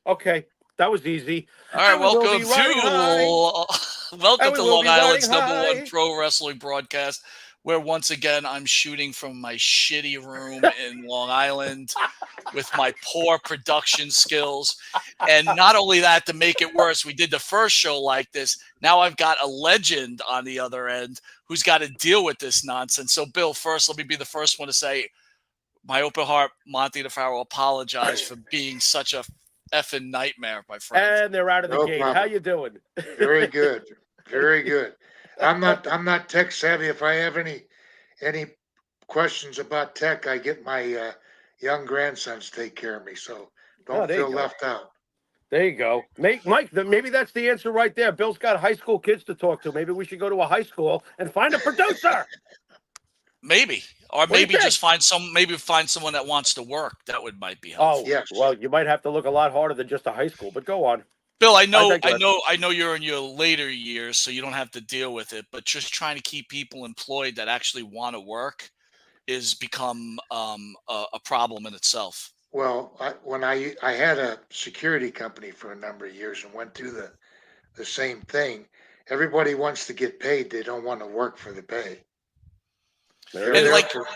Okay, that was easy. All right, And we will welcome be riding high. to And welcome we to will Long be riding Island's number one high. pro wrestling broadcast, where once again I'm shooting from my shitty room in Long Island with my poor production skills. And not only that, to make it worse, we did the first show like this. Now I've got a legend on the other end who's got to deal with this nonsense. So, Bill, first, let me be the first one to say my open heart, Monte The Pharaoh, apologize for being such a effing nightmare, my friend. And they're out of the No gate. How problem. you doing? Very good. Very good. I'm not tech savvy. If I have any questions about tech, I get my young grandsons to take care of me. So Oh, don't there you feel go. left out. There you go. Mike, maybe that's the answer right there. Bill's got high school kids to talk to. Maybe we should go to a high school and find a producer. Maybe, or What do you maybe think? just maybe find someone that wants to work. That might be Oh, helpful. Yes. well, you might have to look a lot harder than just a high school, but go on. Bill, I digress. I know you're in your later years, so you don't have to deal with it. But just trying to keep people employed that actually want to work is become a problem in itself. Well, when I had a security company for a number of years and went through the same thing. Everybody wants to get paid. They don't want to work for the pay. There They're it And is. there like, for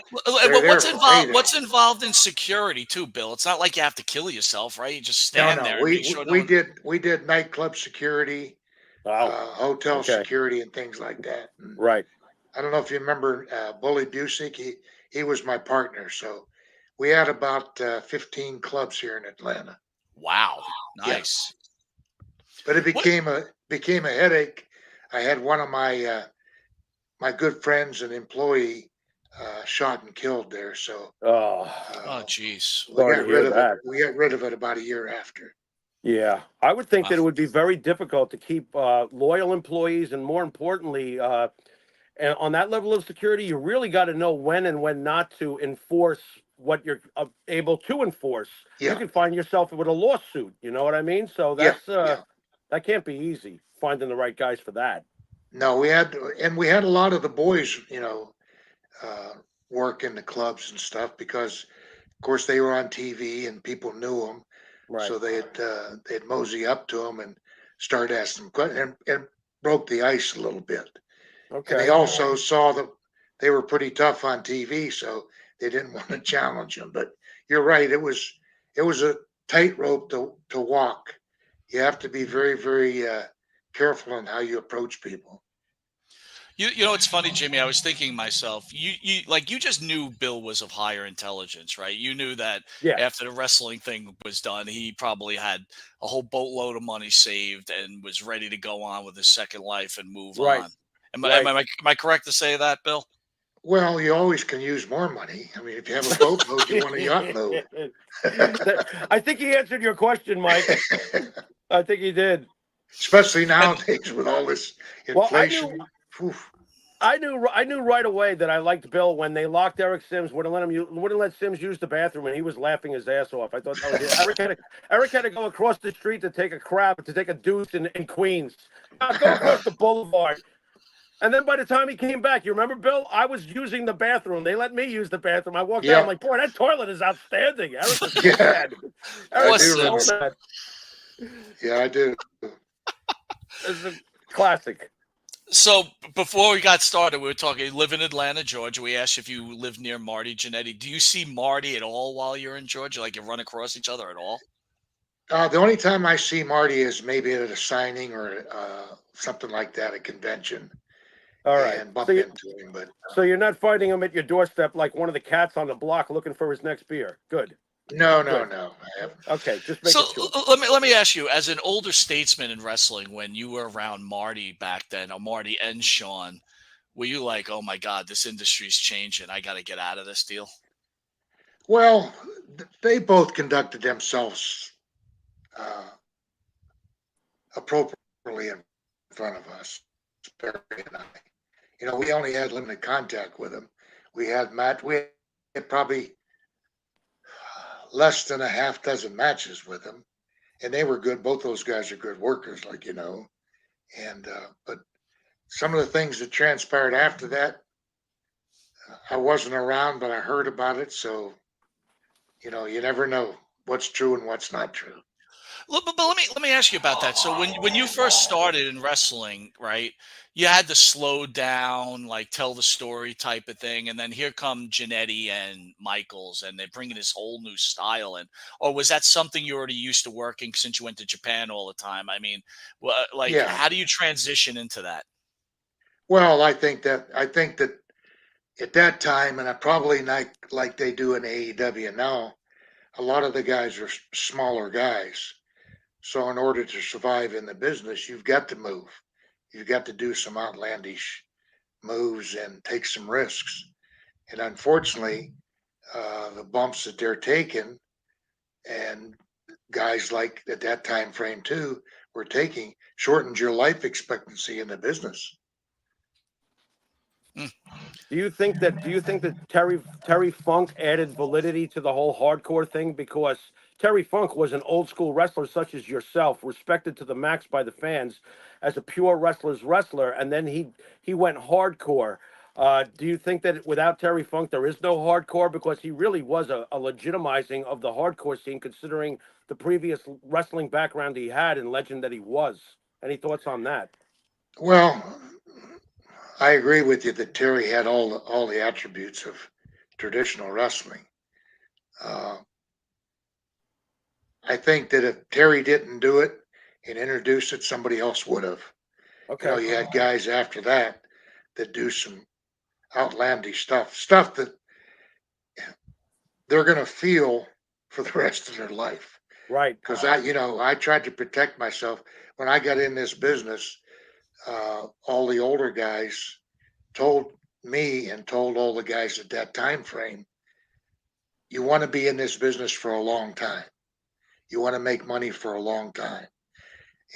they're there what's for involved? payday. What's involved in security too, Bill? It's not like you have to kill yourself, right? You just No, stand no. there and We make we sure no we one. did nightclub security, Oh, hotel okay. security, and things like that. And Right. I don't know if you remember Bully Busick. He was my partner, so we had about 15 clubs here in Atlanta. Wow, Yeah, nice. but it What? became a headache. I had one of my good friends, an employee, shot and killed there, so Oh, Oh, uh, geez. we sorry to got rid hear of it. that. We got rid of it about a year after. Yeah, I would think Wow. that it would be very difficult to keep loyal employees, and more importantly, and on that level of security, you really got to know when and when not to enforce what you're able to enforce. You Yeah, can find yourself with a lawsuit. You know what I mean? So yeah, that's yeah. that can't be easy finding the right guys for that. No, we had a lot of the boys, uh, work in the clubs and stuff because, of course, they were on TV and people knew them, Right. so they'd mosey up to them and start asking them questions, and broke the ice a little bit. And they Okay. also saw that they were pretty tough on TV, so they didn't want to challenge them. But you're right; it was a tightrope to walk. You have to be very, very careful in how you approach people. You know, it's funny, Jimmy. I was thinking to myself, you just knew Bill was of higher intelligence, right? You knew that Yeah. after the wrestling thing was done, he probably had a whole boatload of money saved and was ready to go on with his second life and move Right. on. Right. Am I correct to say that, Bill? Well, you always can use more money. I mean, if you have a boatload, you want a yacht load. I think he answered your question, Mike. I think he did. Especially And nowadays with all this Well, inflation. Whew. I knew right away that I liked Bill when they locked Eric Sims. Wouldn't let Sims use the bathroom, and he was laughing his ass off. I thought that was it. Eric had to go across the street to take a crap to take a deuce in Queens. Go across the boulevard. And then by the time he came back, you remember, Bill? I was using the bathroom. They let me use the bathroom. I walked out. I'm Yep. like, boy, that toilet is outstanding. Eric was so Yeah, mad. I Eric poor was do so remember. Sims. mad. Yeah, I do. It's a classic. So before we got started, we were talking. You live in Atlanta, Georgia. We asked if you live near Marty Jannetty. Do you see Marty at all while you're in Georgia? Like you run across each other at all? The only time I see Marty is maybe at a signing or something like that, a convention, All right. and bump into him. But So you're not finding him at your doorstep like one of the cats on the block looking for his next beer. Good. no, no, Good. no, I haven't. Okay, just So making sure. let me ask you, as an older statesman in wrestling, when you were around Marty back then, or Marty and Sean, were you like, oh my God, this industry's changing. I got to get out of this deal? Well, they both conducted themselves uh, appropriately in front of us, Barry and I. We only had limited contact with him. We had probably less than a half dozen matches with him, and they were good. Both those guys are good workers, like you know. And but some of the things that transpired after that, I wasn't around, but I heard about it. So you never know what's true and what's not true. But let me ask you about that. So when you first started in wrestling, right? You had the slow down, like tell the story type of thing, and then here come Janetti and Michaels, and they're bringing this whole new style in. Or was that something you already used to working since you went to Japan all the time? I mean, like Yeah. how do you transition into that? Well, I think that at that time, and I probably not like they do in AEW now, a lot of the guys are smaller guys. So in order to survive in the business, you've got to move. You've got to do some outlandish moves and take some risks. And unfortunately, the bumps that they're taking, and guys like at that time frame too were taking, shortened your life expectancy in the business. Hmm. Do you think that Terry Funk added validity to the whole hardcore thing? Because Terry Funk was an old school wrestler such as yourself, respected to the max by the fans as a pure wrestler's wrestler, and then he went hardcore. Do you think that without Terry Funk there is no hardcore, because he really was a legitimizing of the hardcore scene, considering the previous wrestling background he had and legend that he was? Any thoughts on that? Well, I agree with you that Terry had all the attributes of traditional wrestling. Uh, I think that if Terry didn't do it and introduce it, somebody else would have. Okay. You had guys after that that do some outlandish stuff that they're going to feel for the rest of their life. Right. Because I tried to protect myself when I got in this business. All the older guys told me and told all the guys at that time frame, you want to be in this business for a long time. You want to make money for a long time.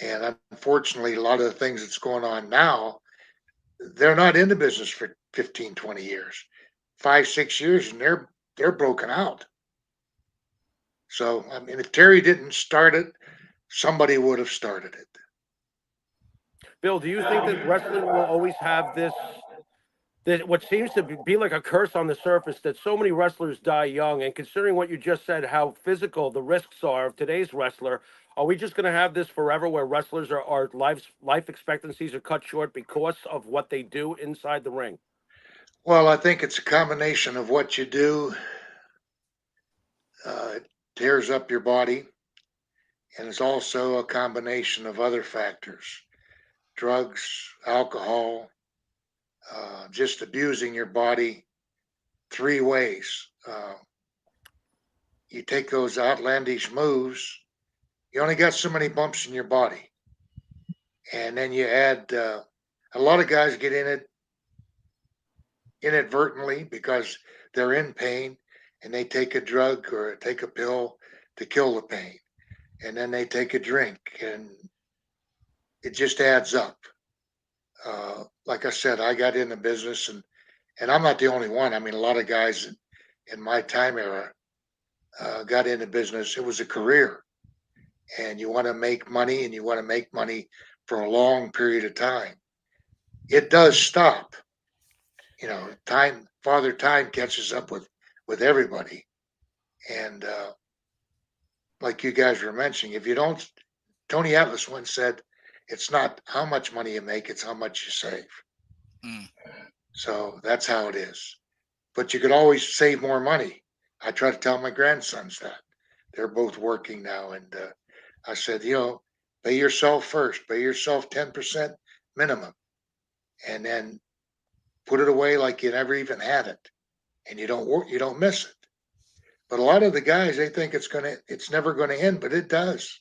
And unfortunately, a lot of the things that's going on now, they're not in the business for 15, 20 years, 5, 6 years, and they're broken out. So I mean, if Terry didn't start it, somebody would have started it. Bill, do you think that wrestling will always have this, that what seems to be like a curse on the surface, that so many wrestlers die young? And considering what you just said, how physical the risks are of today's wrestler, are we just going to have this forever, where wrestlers are life expectancies are cut short because of what they do inside the ring? Well, I think it's a combination of what you do. It tears up your body, and it's also a combination of other factors: drugs, alcohol, just abusing your body three ways. You take those outlandish moves, you only got so many bumps in your body. And then you add, a lot of guys get in it inadvertently because they're in pain and they take a drug or take a pill to kill the pain. And then they take a drink and it just adds up. Like I said, I got in the business, and I'm not the only one. I mean, a lot of guys in my time era got into business. It was a career, and you want to make money, and you want to make money for a long period of time. It does stop. Time, father time catches up with everybody, and like you guys were mentioning, if you don't, Tony Atlas once said, "It's not how much money you make; it's how much you save." Mm. So that's how it is. But you could always save more money. I try to tell my grandsons that. They're both working now, and I said, pay yourself first, pay yourself 10% minimum, and then put it away like you never even had it, and you don't miss it. But a lot of the guys, they think it's never gonna end, but it does.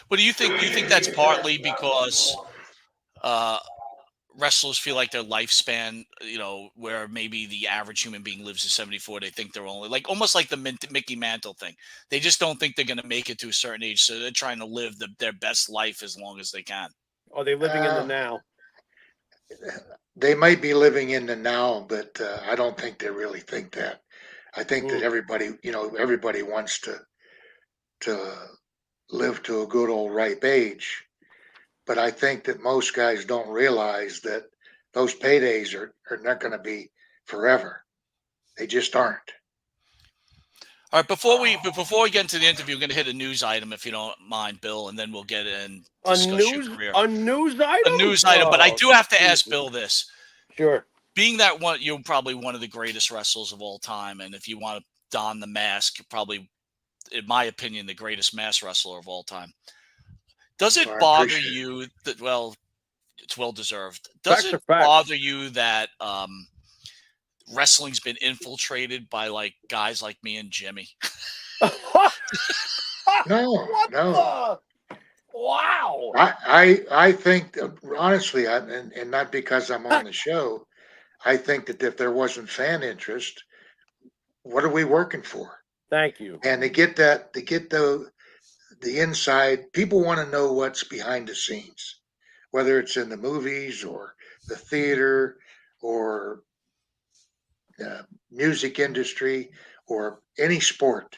What do you think? Do you think that's partly because uh, wrestlers feel like their lifespan, where maybe the average human being lives to 74, they think they're only like almost like the Mickey Mantle thing. They just don't think they're going to make it to a certain age, so they're trying to live their best life as long as they can. Are they living in the Uh, now? they might be living in the now, but I don't think they really think that. I think that Mm. everybody wants to live to a good old ripe age. But I think that most guys don't realize that those paydays are not going to be forever. They just aren't. All right, before we get into the interview, I'm going to hit a news item if you don't mind, Bill, and then we'll get in discuss your career. A news item. A news item, but I Oh, do have to ask Jesus. Bill this. Sure. Being that you're probably one of the greatest wrestlers of all time, and if you want to don the mask, you're probably, in my opinion, the greatest mask wrestler of all time. Does it Well, I bother appreciate it. you that, well, it's well deserved. Does Facts are it facts. bother you that wrestling's been infiltrated by like guys like me and Jimmy? No, What no. the? Wow. I think honestly, and not because I'm on the show, I think that if there wasn't fan interest, what are we working for? Thank you. And to get the inside, people want to know what's behind the scenes, whether it's in the movies or the theater or the music industry or any sport.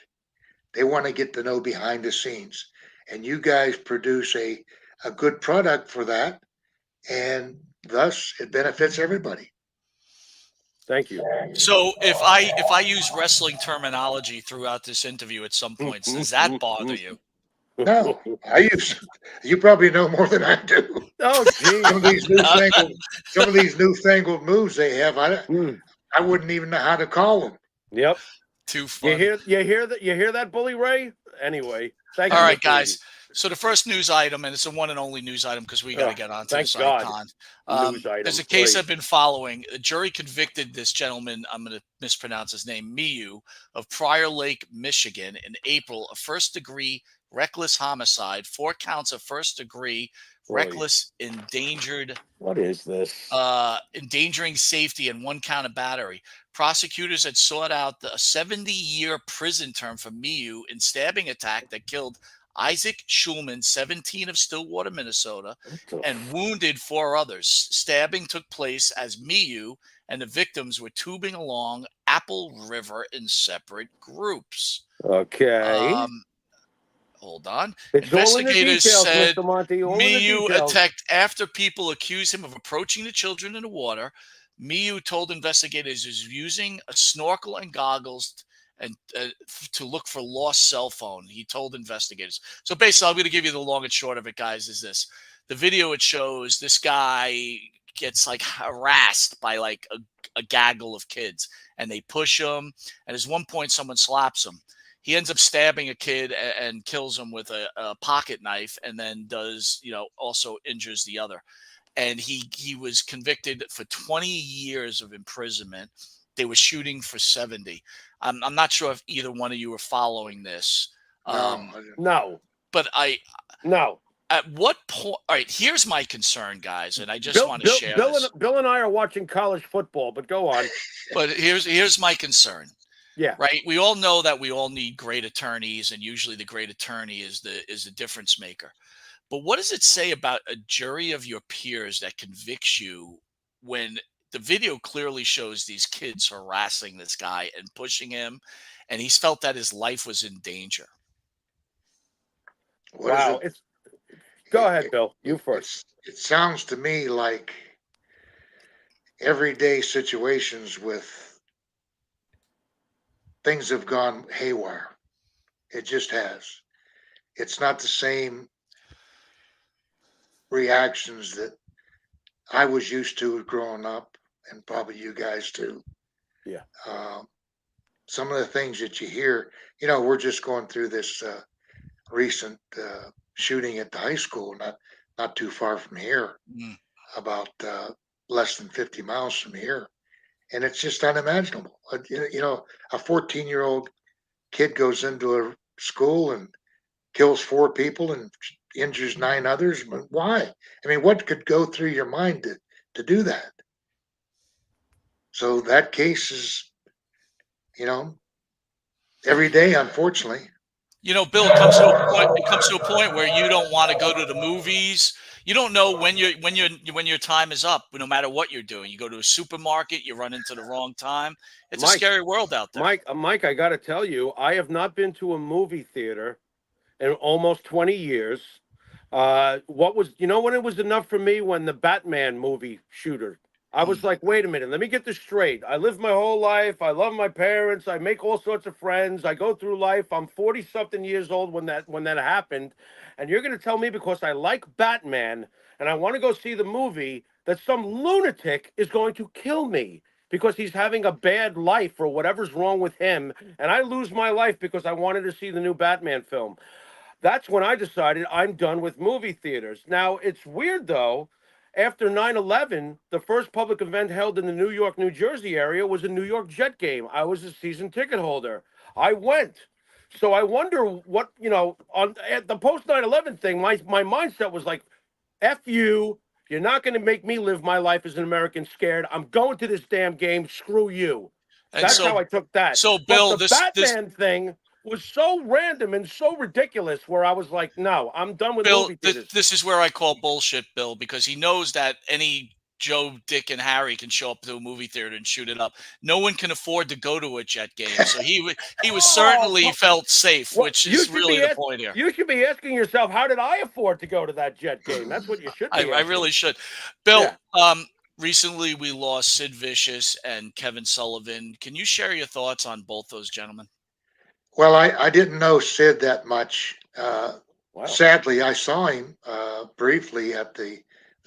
They want to get to know behind the scenes. And you guys produce a good product for that. And thus it benefits everybody. Thank you. So if I use wrestling terminology throughout this interview at some points, does that bother you? No, you probably know more than I do. Oh, geez. Some of these newfangled moves they have, I wouldn't even know how to call them. Yep. Too funny. You hear that, Bully Ray? Anyway, thank you. All right, guys. So the first news item, and it's a one and only news item because we got to get on to this icon. News item. There's a case I've been following. A jury convicted this gentleman, I'm going to mispronounce his name, Miyu, of Prior Lake, Michigan, in April, of first-degree reckless homicide, 4 counts of first-degree reckless endangered. What is this? Endangering safety, and 1 count of battery. Prosecutors had sought out a 70-year prison term for Miyu in stabbing attack that killed Isaac Schulman, 17, of Stillwater, Minnesota, and wounded 4 others. Stabbing took place as Miyu and the victims were tubing along Apple River in separate groups. Okay. Hold on. It's Investigators said Mr. Monte, Miyu attacked after people accused him of approaching the children in the water. Miyu told investigators he was using a snorkel and goggles and to look for lost cell phone. He told investigators. So basically, I'm going to give you the long and short of it, guys, is this. The video, it shows this guy gets like harassed by like a gaggle of kids, and they push him. And at one point, someone slaps him. He ends up stabbing a kid and kills him with a pocket knife, and then also injures the other. And he was convicted for 20 years of imprisonment. They were shooting for 70. I'm not sure if either one of you are following this. No. But no. At what point? All right, here's my concern, guys, and I just want to share this. Bill and I are watching college football, but go on. But here's my concern. Yeah. Right. We all know that we all need great attorneys, and usually the great attorney is the difference maker. But what does it say about a jury of your peers that convicts you when the video clearly shows these kids harassing this guy and pushing him, and he's felt that his life was in danger? Wow. Go ahead, Bill. You first. It sounds to me like everyday situations with things have gone haywire. It just has. It's not the same reactions that I was used to growing up, and probably you guys too. Yeah. Some of the things that you hear, we're just going through this recent shooting at the high school, not too far from here, about less than 50 miles from here. And it's just unimaginable. A 14-year-old kid goes into a school and kills 4 people and injures 9 others. Why? I mean, what could go through your mind to do that? So that case is, every day, unfortunately. Bill, it comes to a point where you don't want to go to the movies. You don't know when your time is up. No matter what you're doing, you go to a supermarket, you run into the wrong time. It's a scary world out there. Mike, I got to tell you, I have not been to a movie theater in almost 20 years. When it was enough for me when the Batman movie shooter I was like, wait a minute, let me get this straight. I lived my whole life. I love my parents. I make all sorts of friends. I go through life. I'm 40 something years old when that happened. And you're going to tell me because I like Batman and I want to go see the movie that some lunatic is going to kill me because he's having a bad life or whatever's wrong with him. And I lose my life because I wanted to see the new Batman film. That's when I decided I'm done with movie theaters. Now, it's weird though. After 9/11, the first public event held in the New York, New Jersey area was a New York Jet game. I was a season ticket holder. I went. So I wonder what, on at the post 9/11 thing, my mindset was like, F you. You're not going to make me live my life as an American scared. I'm going to this damn game. Screw you. And That's how I took that. so But Bill, the this Batman thing was so random and so ridiculous where I was like, no, I'm done with Bill, movie theaters. this is where I call bullshit, Bill, because he knows that any Joe, Dick, and Harry can show up to a movie theater and shoot it up. No one can afford to go to a Jet game, so he was certainly Oh, felt safe, well, which is really the point here. you should be asking yourself, how did I afford to go to that Jet game? That's what you should be I asking. really should. Bill, Yeah. recently we lost Sid Vicious and Kevin Sullivan. Can you share your thoughts on both those gentlemen? Well, I didn't know Sid that much. Wow. Sadly, I saw him briefly at the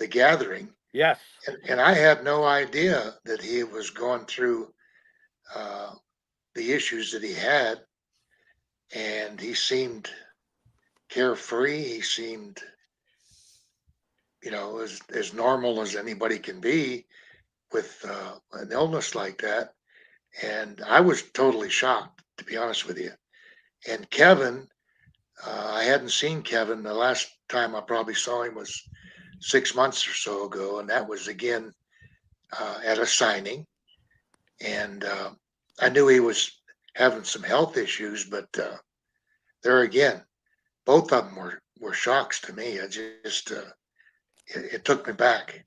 gathering, Yes. and I had no idea that he was going through uh, the issues that he had. And he seemed carefree. He seemed, as normal as anybody can be with an illness like that. And I was totally shocked, to be honest with you. And Kevin, I hadn't seen Kevin. The last time I probably saw him was 6 months or so ago, and that was again at a signing. And I knew he was having some health issues, but there again, both of them were shocks to me. I just it took me back.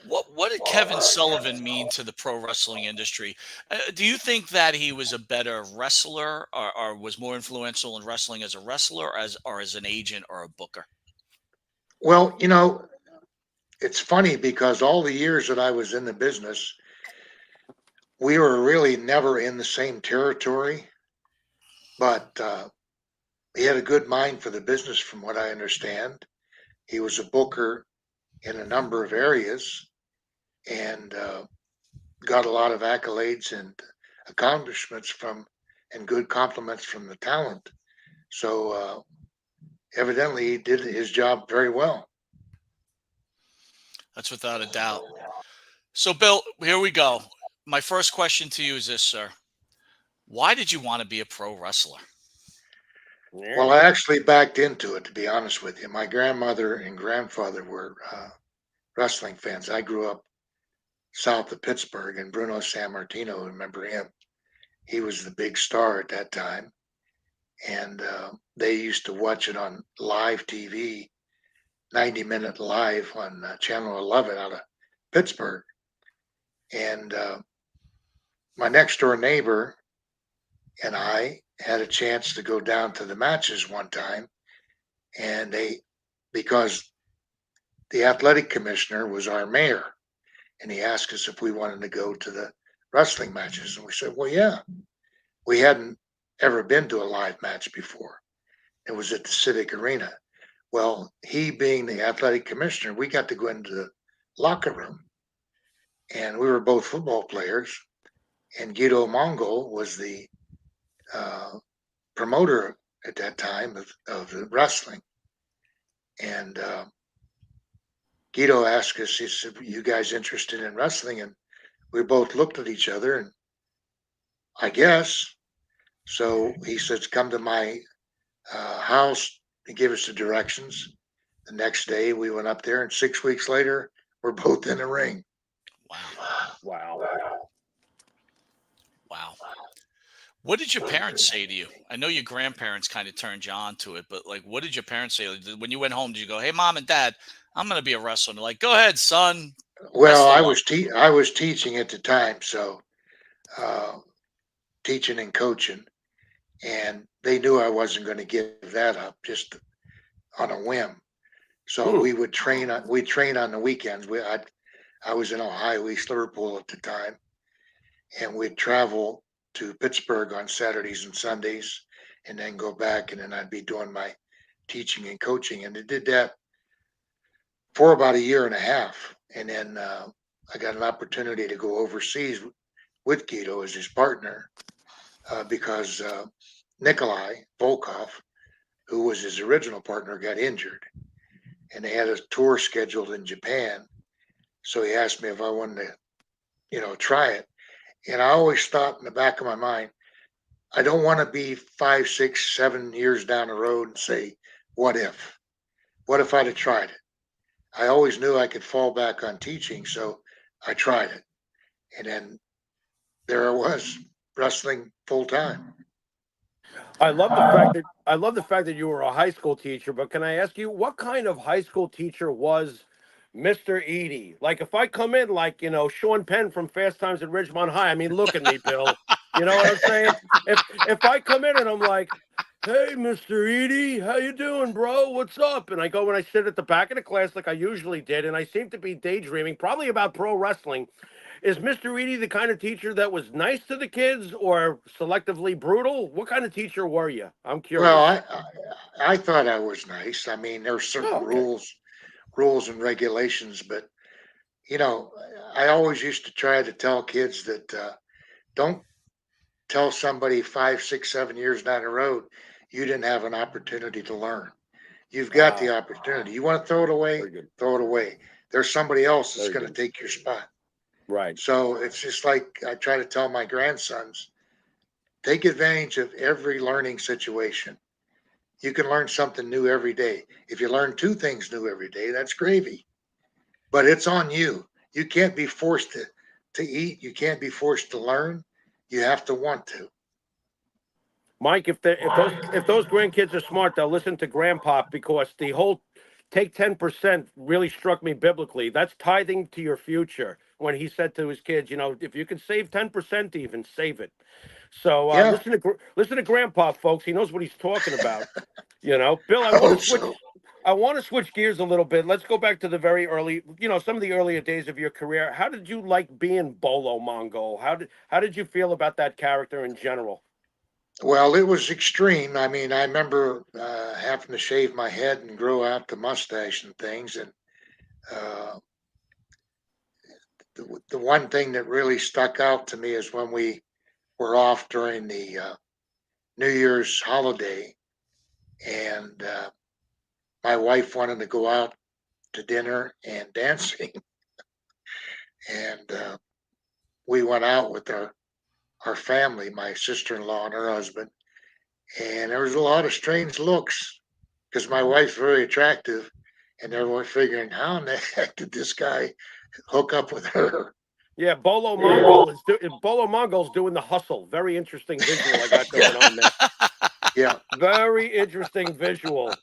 What did Kevin Sullivan mean to the pro wrestling industry? Do you think that he was a better wrestler, or was more influential in wrestling as a wrestler, or as an agent or a booker? Well, it's funny because all the years that I was in the business, we were really never in the same territory, but he had a good mind for the business, from what I understand. He was a booker in a number of areas and got a lot of accolades and accomplishments and good compliments from the talent. So evidently, he did his job very well. That's without a doubt. So, Bill, here we go. My first question to you is this, sir. Why did you want to be a pro wrestler? Well, I actually backed into it, to be honest with you. My grandmother and grandfather were wrestling fans. I grew up south of Pittsburgh, and Bruno Sammartino, remember him? He was the big star at that time. And they used to watch it on live TV, 90-minute live on Channel 11 out of Pittsburgh. And my next door neighbor and I had a chance to go down to the matches one time. And because the athletic commissioner was our mayor, and he asked us if we wanted to go to the wrestling matches. And we said, well, yeah. We hadn't ever been to a live match before. It was at the Civic Arena. Well, he being the athletic commissioner, we got to go into the locker room. And we were both football players. And Guido Mongol was the promoter at that time of the wrestling. And Guido asked us, he said, you guys interested in wrestling? And we both looked at each other and I guess. So he says, come to my house and give us the directions. The next day we went up there, and 6 weeks later, we're both in the ring. Wow. What did your parents say to you? I know your grandparents kind of turned you on to it, but like, what did your parents say? Like, when you went home, did you go, hey, Mom and Dad, I'm going to be a wrestler? And they're like, go ahead, son. Well, I was teaching at the time, so teaching and coaching, and they knew I wasn't going to give that up just on a whim. So we train on the weekends. I was in Ohio, East Liverpool at the time, and we'd travel to Pittsburgh on Saturdays and Sundays, and then go back, and then I'd be doing my teaching and coaching, and I did that for about a year and a half, and then I got an opportunity to go overseas with Guido as his partner because Nikolai Volkov, who was his original partner, got injured, and they had a tour scheduled in Japan. So he asked me if I wanted to, try it. And I always thought in the back of my mind, I don't want to be 5, 6, 7 years down the road and say, what if? What if I'd have tried it? I always knew I could fall back on teaching, so I tried it. And then there I was, wrestling full time. I love the fact that you were a high school teacher, but can I ask you what kind of high school teacher was Mr. Edie? Like if I come in like, Sean Penn from Fast Times at Ridgemont High, I mean, look at me, Bill. You know what I'm saying? If I come in and I'm like, "Hey, Mr. Edie, how you doing, bro? What's up?" And I go and I sit at the back of the class like I usually did, and I seem to be daydreaming, probably about pro wrestling. Is Mr. Reedy the kind of teacher that was nice to the kids or selectively brutal? What kind of teacher were you? I'm curious. Well, I thought I was nice. I mean, there were certain Oh, okay. rules and regulations, but I always used to try to tell kids that don't tell somebody 5, 6, 7 years down the road you didn't have an opportunity to learn. You've got the opportunity. You want to throw it away? Very good. Throw it away. There's somebody else that's Very going to good. take your spot. Right. So it's just like I try to tell my grandsons, take advantage of every learning situation. You can learn something new every day. If you learn 2 things new every day, that's gravy. But it's on you. You can't be forced to eat. You can't be forced to learn. You have to want to. Mike, if those grandkids are smart, they'll listen to Grandpa because the whole take 10% really struck me biblically. That's tithing to your future. When he said to his kids, if you can save 10%, even save it. So Yeah. listen to Grandpa, folks. He knows what he's talking about. Bill, I hope so. I want to switch gears a little bit. Let's go back to the very early, some of the earlier days of your career. How did you like being Bolo Mongol? How did you feel about that character in general? Well, it was extreme. I mean, I remember having to shave my head and grow out the mustache and things. And uh, the one thing that really stuck out to me is when we were off during the New Year's holiday, and my wife wanted to go out to dinner and dancing, and we went out with our family, my sister-in-law and her husband, and there was a lot of strange looks because my wife's very attractive, and everyone figuring how in the heck did this guy hook up with her? Yeah, Bolo Mongol's doing the hustle. Very interesting visual I got going on there. Yeah, Very interesting visual.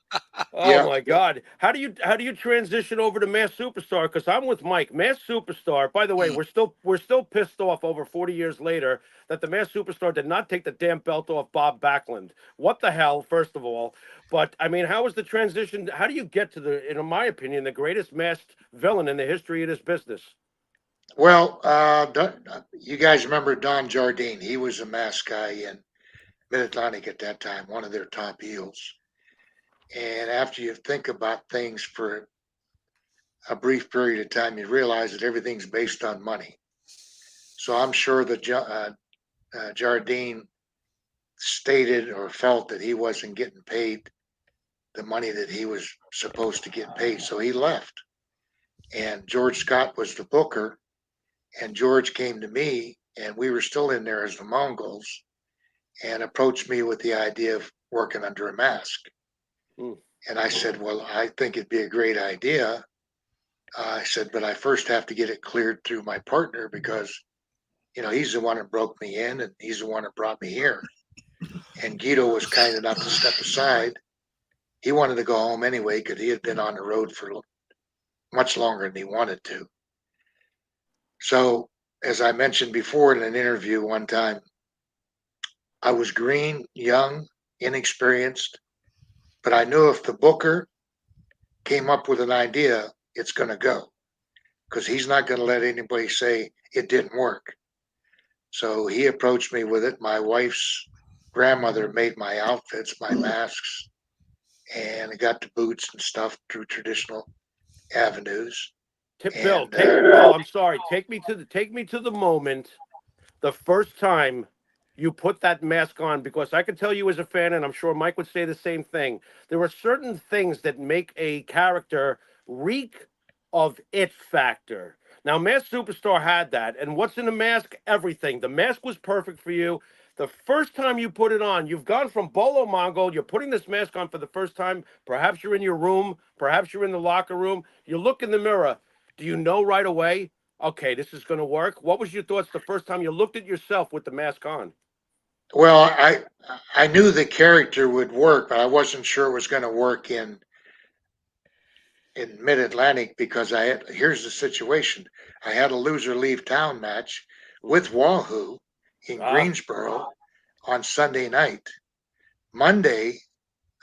Oh yeah. my God! How do you transition over to Mass Superstar? Because I'm with Mike. Mass Superstar. By the way, Mm. we're still pissed off over 40 years later that the Mass Superstar did not take the damn belt off Bob Backlund. What the hell? First of all, but I mean, how was the transition? How do you get to in my opinion, the greatest masked villain in the history of this business? Well, you guys remember Don Jardine? He was a mask guy in Mid Atlantic at that time, one of their top heels. And after you think about things for a brief period of time, you realize that everything's based on money. So I'm sure that Jardine stated or felt that he wasn't getting paid the money that he was supposed to get paid. So he left. And George Scott was the booker. And George came to me, and we were still in there as the Mongols, and approached me with the idea of working under a mask. Mm. And I said, well, I think it'd be a great idea. I said, but I first have to get it cleared through my partner because, he's the one that broke me in and he's the one that brought me here. And Guido was kind enough to step aside. He wanted to go home anyway because he had been on the road for much longer than he wanted to. So, as I mentioned before in an interview one time, I was green, young, inexperienced, but I knew if the booker came up with an idea, it's going to go, because he's not going to let anybody say it didn't work. So he approached me with it. My wife's grandmother made my outfits, my masks, and I got the boots and stuff through traditional avenues. And Bill, I'm sorry. Take me to the moment, the first time you put that mask on, because I can tell you as a fan, and I'm sure Mike would say the same thing. There are certain things that make a character reek of it factor. Now, Masked Superstar had that, and what's in the mask? Everything. The mask was perfect for you. The first time you put it on, you've gone from Bolo Mongol. You're putting this mask on for the first time. Perhaps you're in your room. Perhaps you're in the locker room. You look in the mirror. Do you know right away, okay, this is going to work? What was your thoughts the first time you looked at yourself with the mask on? well, I knew the character would work, but I wasn't sure it was going to work in Mid Atlantic, because here's the situation. I had a loser leave town match with Wahoo in Ah, Greensboro on Sunday night. Monday,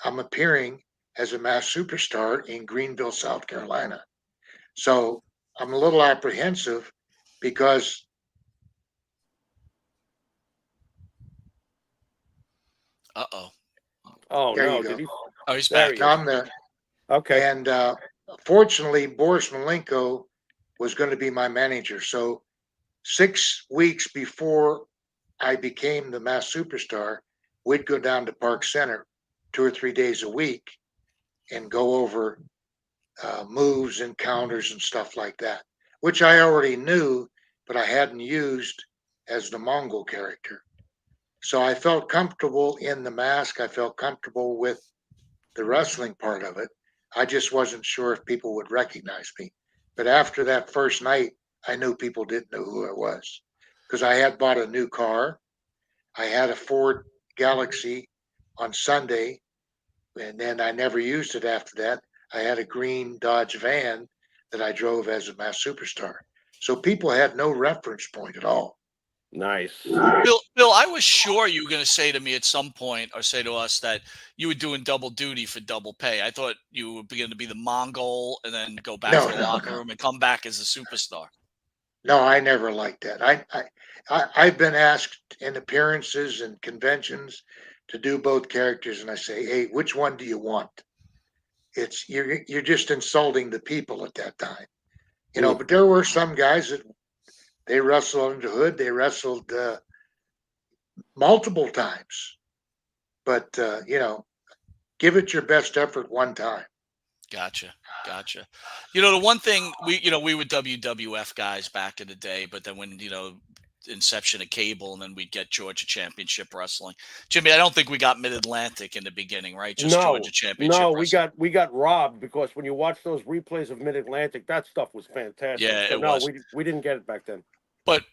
I'm appearing as a mass superstar in Greenville, South Carolina. So I'm a little apprehensive because Uh-oh. oh there no, you did go. he? Oh, he's There back. he is. I'm there. Okay, And fortunately, Boris Malenko was going to be my manager. So 6 weeks before I became the mass superstar, we'd go down to Park Center 2 or 3 days a week and go over moves and counters and stuff like that, which I already knew, but I hadn't used as the Mongol character. So I felt comfortable in the mask. I felt comfortable with the wrestling part of it. I just wasn't sure if people would recognize me. But after that first night, I knew people didn't know who I was, because I had bought a new car. I had a Ford Galaxy on Sunday, and then I never used it after that. I had a green Dodge van that I drove as a mass superstar. So people had no reference point at all. nice. Bill, I was sure you were going to say to me at some point, or say to us, that you were doing double duty for double pay. I thought you were going to be the Mongol and then go back No, to the no, locker no. room and come back as a superstar. No, I never liked that. I've been asked in appearances and conventions to do both characters, and I say, hey, which one do you want? It's you're just insulting the people at that time, Mm. But there were some guys that they wrestled under the hood. They wrestled multiple times, but give it your best effort one time. Gotcha. Gotcha. The one thing we were WWF guys back in the day, but then when, inception of cable, and then we'd get Georgia Championship Wrestling. Jimmy, I don't think we got Mid Atlantic in the beginning, right? Just No, Georgia Championship no, Wrestling. we got robbed, because when you watch those replays of Mid Atlantic, that stuff was fantastic. Yeah, So it no, was. we didn't get it back then. But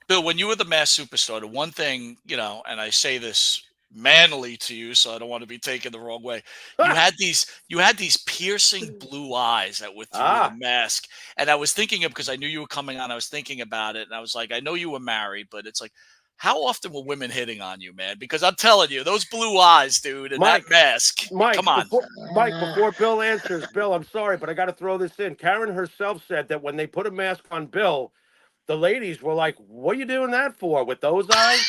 Bill, when you were the mass superstar, the one thing, and I say this manly to you, so I don't want to be taken the wrong way. You had these piercing blue eyes that were through the Ah, mask. And I was thinking of, because I knew you were coming on, I was thinking about it, and I was like, I know you were married, but it's like, how often were women hitting on you, man? Because I'm telling you, those blue eyes, dude, and that Mike, mask. Come on. Before Bill answers, Bill, I'm sorry, but I got to throw this in. Karen herself said that when they put a mask on Bill, the ladies were like, "What are you doing that for with those eyes?"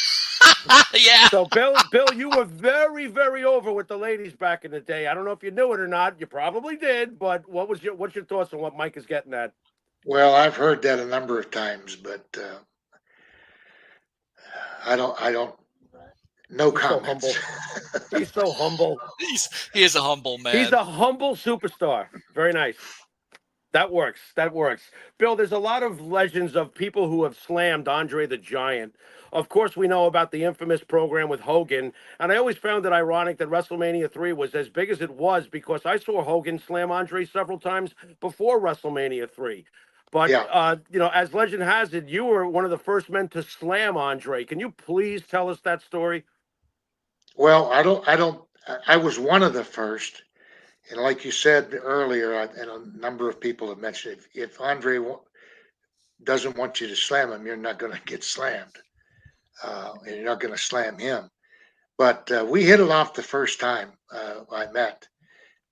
Yeah. So, Bill, you were very, very over with the ladies back in the day. I don't know if you knew it or not. You probably did, but what's your thoughts on what Mike is getting at? Well, I've heard that a number of times, but I don't. No He's so comments. humble. He's so humble. He is a humble He's man. a humble superstar. Very nice. That works. That works. Bill, there's a lot of legends of people who have slammed Andre the Giant. Of course, we know about the infamous program with Hogan. And I always found it ironic that WrestleMania 3 was as big as it was, because I saw Hogan slam Andre several times before WrestleMania 3. But, Yeah. as legend has it, you were one of the first men to slam Andre. Can you please tell us that story? Well, I don't. I don't. I was one of the first, and like you said earlier, and a number of people have mentioned, if Andre doesn't want you to slam him, you're not going to get slammed, and you're not going to slam him. But we hit it off the first time I met.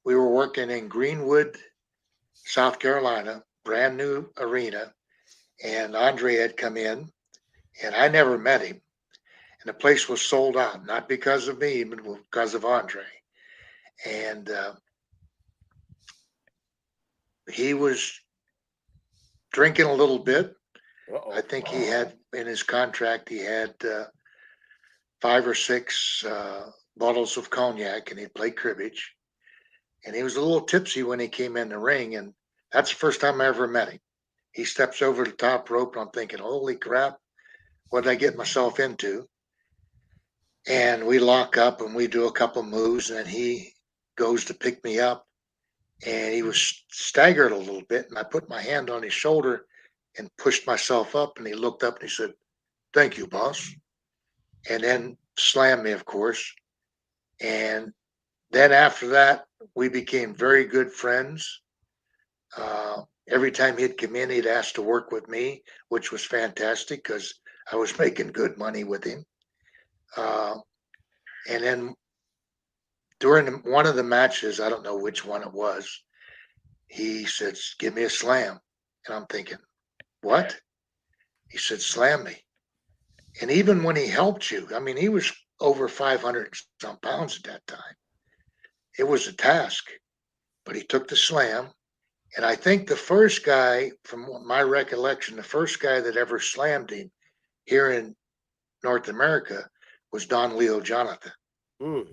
We were working in Greenwood, South Carolina, brand new arena, and Andre had come in, and I never met him. And the place was sold out, not because of me, but because of Andre. And he was drinking a little bit. Uh-oh. I think he had in his contract, he had 5 or 6 bottles of cognac, and he played cribbage. And he was a little tipsy when he came in the ring, and that's the first time I ever met him. He steps over the top rope, and I'm thinking, holy crap, what did I get myself into? And we lock up and we do a couple moves, and then he goes to pick me up, and he was staggered a little bit, and I put my hand on his shoulder and pushed myself up, and he looked up and he said, "Thank you, boss," and then slammed me, of course. And then after that, we became very good friends. Every time he'd come in, he'd ask to work with me, which was fantastic because I was making good money with him. And then during one of the matches, I don't know which one it was, he said, "Give me a slam." And I'm thinking, what? He said, "Slam me." And even when he helped you, I mean, he was over 500 some pounds at that time. It was a task, but he took the slam. And I think the first guy, from my recollection, the first guy that ever slammed him here in North America was Don Leo Jonathan. Mm.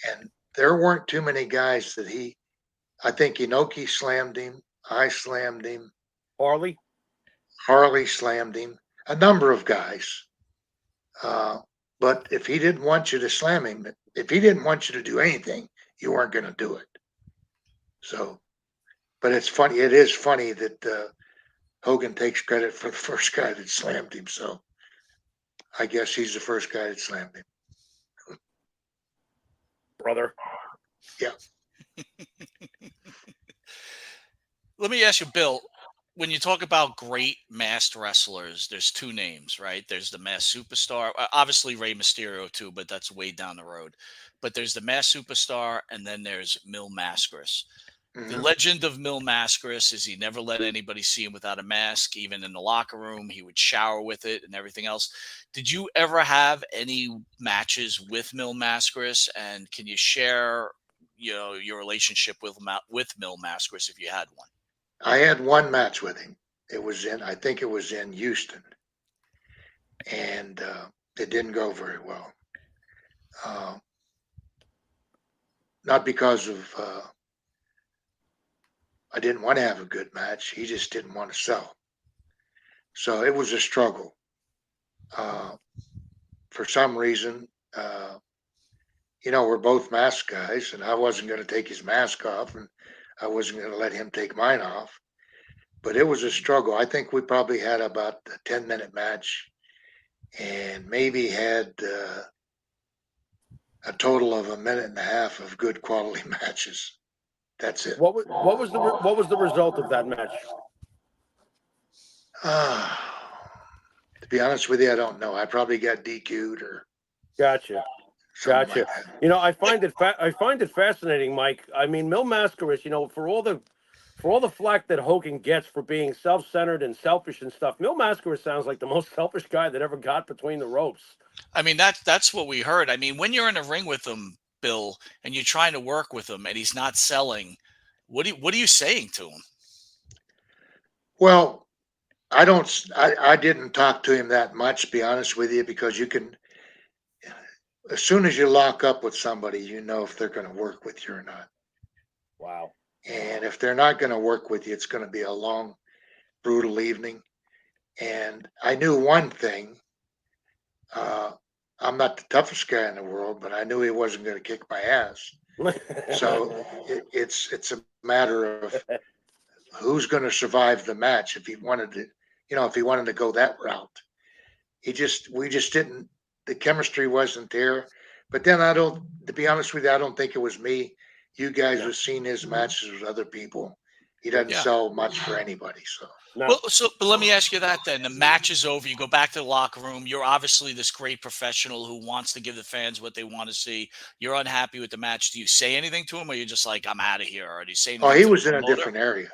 And there weren't too many guys that I think Inoki slammed him. I slammed him. Harley? Harley slammed him. A number of guys. But if he didn't want you to slam him, if he didn't want you to do anything, you weren't going to do it. So, but it's funny. It is funny that Hogan takes credit for the first guy that slammed him. So I guess he's the first guy that slammed him. Brother. Yeah. Let me ask you, Bill, when you talk about great masked wrestlers, there's 2 names, right? There's the masked superstar, obviously Rey Mysterio too, but that's way down the road. But there's the masked superstar, and then there's Mil Mascaras. The legend of Mil Mascaras is he never let anybody see him without a mask, even in the locker room. He would shower with it and everything else. Did you ever have any matches with Mil Mascaras? And can you share, your relationship with Mil Mascaras if you had one? I had one match with him. I think it was in Houston, and it didn't go very well. Not because of I didn't want to have a good match. He just didn't want to sell. So it was a struggle. For some reason, we're both mask guys, and I wasn't going to take his mask off, and I wasn't going to let him take mine off. But it was a struggle. I think we probably had about a 10-minute match, and maybe had a total of a minute and a half of good quality matches. That's it. What was the result of that match? To be honest with you, I don't know. I probably got DQ'd or Gotcha. something Gotcha. like that. I find it fascinating, Mike. I mean, Mil Mascaras, for all the flack that Hogan gets for being self-centered and selfish and stuff, Mil Mascaras sounds like the most selfish guy that ever got between the ropes. I mean, that's what we heard. I mean, when you're in a ring with him, Bill, and you're trying to work with him and he's not selling, what are you saying to him? Well, I didn't talk to him that much, to be honest with you, because as soon as you lock up with somebody, you know if they're going to work with you or not. Wow. And if they're not going to work with you, it's going to be a long, brutal evening. And I knew one thing. I'm not the toughest guy in the world, but I knew he wasn't going to kick my ass. So it's a matter of who's going to survive the match. If he wanted to go that route, we just didn't. The chemistry wasn't there. But then to be honest with you, I don't think it was me. You guys have seen his matches with other people. He doesn't sell much for anybody. So. No. But let me ask you that then. The match is over. You go back to the locker room. You're obviously this great professional who wants to give the fans what they want to see. You're unhappy with the match. Do you say anything to him, or you're just like, "I'm out of here"? Or do you say anything? Oh, he was in a different area.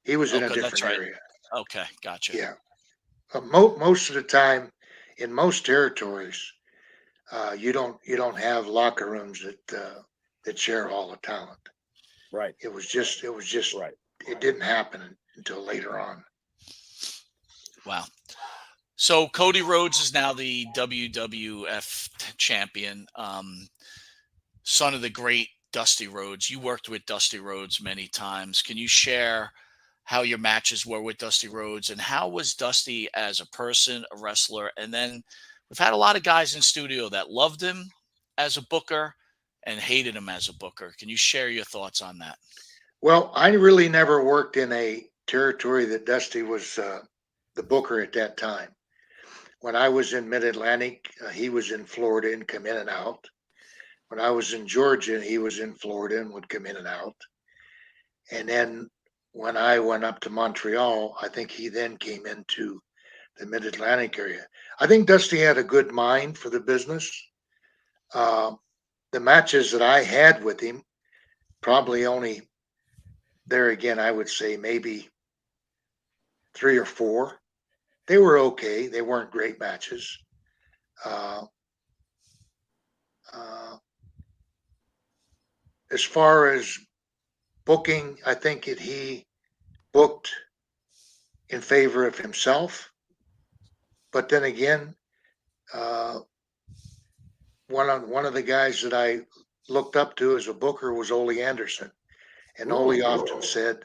He was in a Okay, that's different right. area. Okay, gotcha. Yeah. Most of the time, in most territories, you don't have locker rooms that share all the talent. Right. It was just Right. it didn't happen until later on. Wow. So Cody Rhodes is now the WWF champion, son of the great Dusty Rhodes. You worked with Dusty Rhodes many times. Can you share how your matches were with Dusty Rhodes and how was Dusty as a person, a wrestler? And then we've had a lot of guys in studio that loved him as a booker and hated him as a booker. Can you share your thoughts on that? Well, I really never worked in a territory that Dusty was the booker at that time. When I was in Mid Atlantic, he was in Florida and come in and out. When I was in Georgia, he was in Florida and would come in and out. And then when I went up to Montreal, I think he then came into the Mid Atlantic area. I think Dusty had a good mind for the business. Uh, the matches that I had with him, probably only there again, I would say maybe three or four. They were okay. They weren't great matches. Uh, uh, as far as booking, I think he booked in favor of himself. But then again, uh, one of the guys that I looked up to as a booker was Ole Anderson, and Ole often said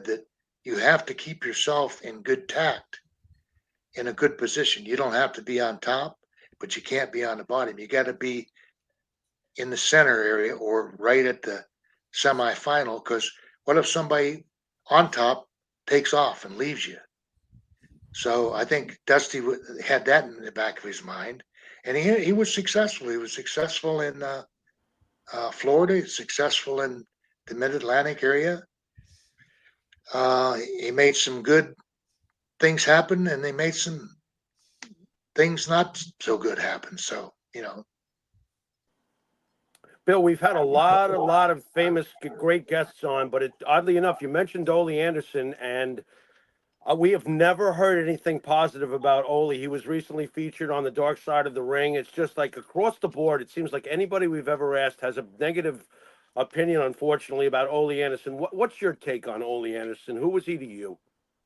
that you have to keep yourself in good tact, in a good position. You don't have to be on top, but you can't be on the bottom. You got to be in the center area or right at the semifinal. Because what if somebody on top takes off and leaves you? So I think Dusty had that in the back of his mind, and he was successful. He was successful in Florida, successful in the Mid Atlantic area. He made some good things happen, and they made some things not so good happen. So Bill, we've had a lot of famous, great guests on, but oddly enough, you mentioned Ole Anderson, and we have never heard anything positive about Ole. He was recently featured on the Dark Side of the Ring. It's just like across the board, it seems like anybody we've ever asked has a negative opinion, unfortunately, about Ole Anderson. What's your take on Ole Anderson? Who was he to you?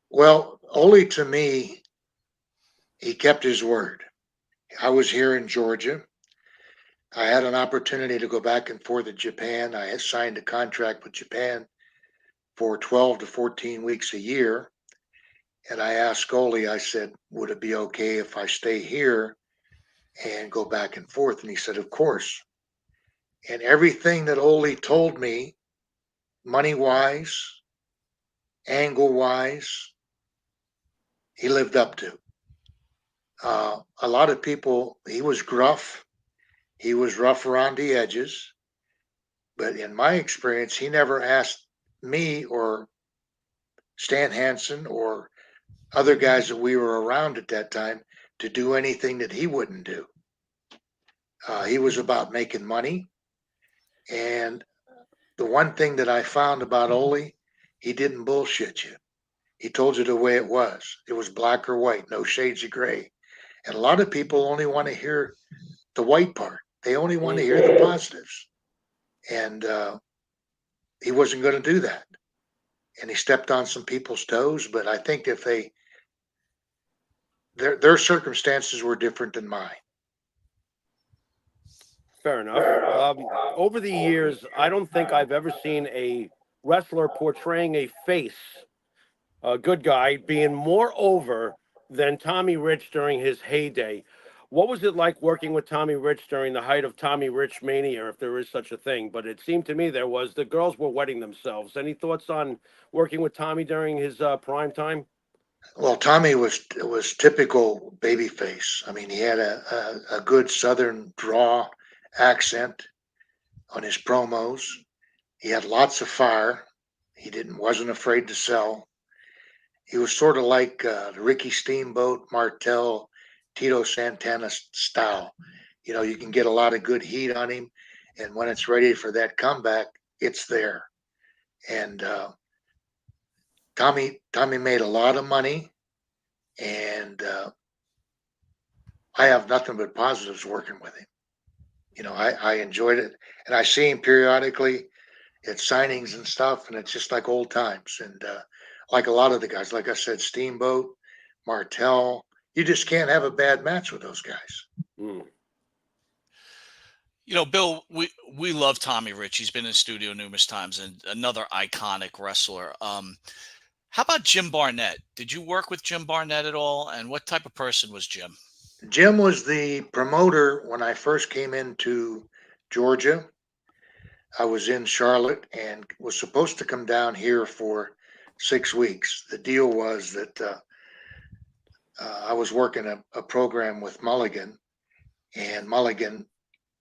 well, Ole to me, he kept his word. I was here in Georgia. I had an opportunity to go back and forth to Japan. I had signed a contract with Japan for 12 to 14 weeks a year. And I asked Ole, I said, would it be okay if I stay here and go back and forth? And he said, of course. And everything that Ole told me, money wise, angle wise, he lived up to. A lot of people, he was gruff, he was rough around the edges. But in my experience, he never asked me or Stan Hansen or other guys that we were around at that time to do anything that he wouldn't do. He was about making money. And the one thing that I found about Ole, he didn't bullshit you. He told you the way it was. It was black or white, no shades of gray. And a lot of people only want to hear the white part. They only want to hear the positives. And he wasn't going to do that. And he stepped on some people's toes. But I think if their circumstances were different than mine. Fair enough. Over the years, I don't think I've ever seen a wrestler portraying a face, a good guy, being more over than Tommy Rich during his heyday. What was it like working with Tommy Rich during the height of Tommy Rich mania, if there is such a thing? But it seemed to me there was. The girls were wetting themselves. Any thoughts on working with Tommy during his prime time? Well, Tommy was typical babyface. I mean, he had a good Southern draw accent on his promos. He had lots of fire. He didn't wasn't afraid to sell. He was sort of like Ricky Steamboat, Martel, Tito Santana style. You can get a lot of good heat on him, and when it's ready for that comeback, it's there. And Tommy made a lot of money, and I have nothing but positives working with him. I enjoyed it, and I see him periodically at signings and stuff, and it's just like old times. And like a lot of the guys, like I said, Steamboat, Martel, you just can't have a bad match with those guys. Mm. Bill, we love Tommy Rich. He's been in the studio numerous times and another iconic wrestler. How about Jim Barnett? Did you work with Jim Barnett at all? And what type of person was Jim? Jim was the promoter when I first came into Georgia. I was in Charlotte and was supposed to come down here for 6 weeks. The deal was that I was working a program with Mulligan, and Mulligan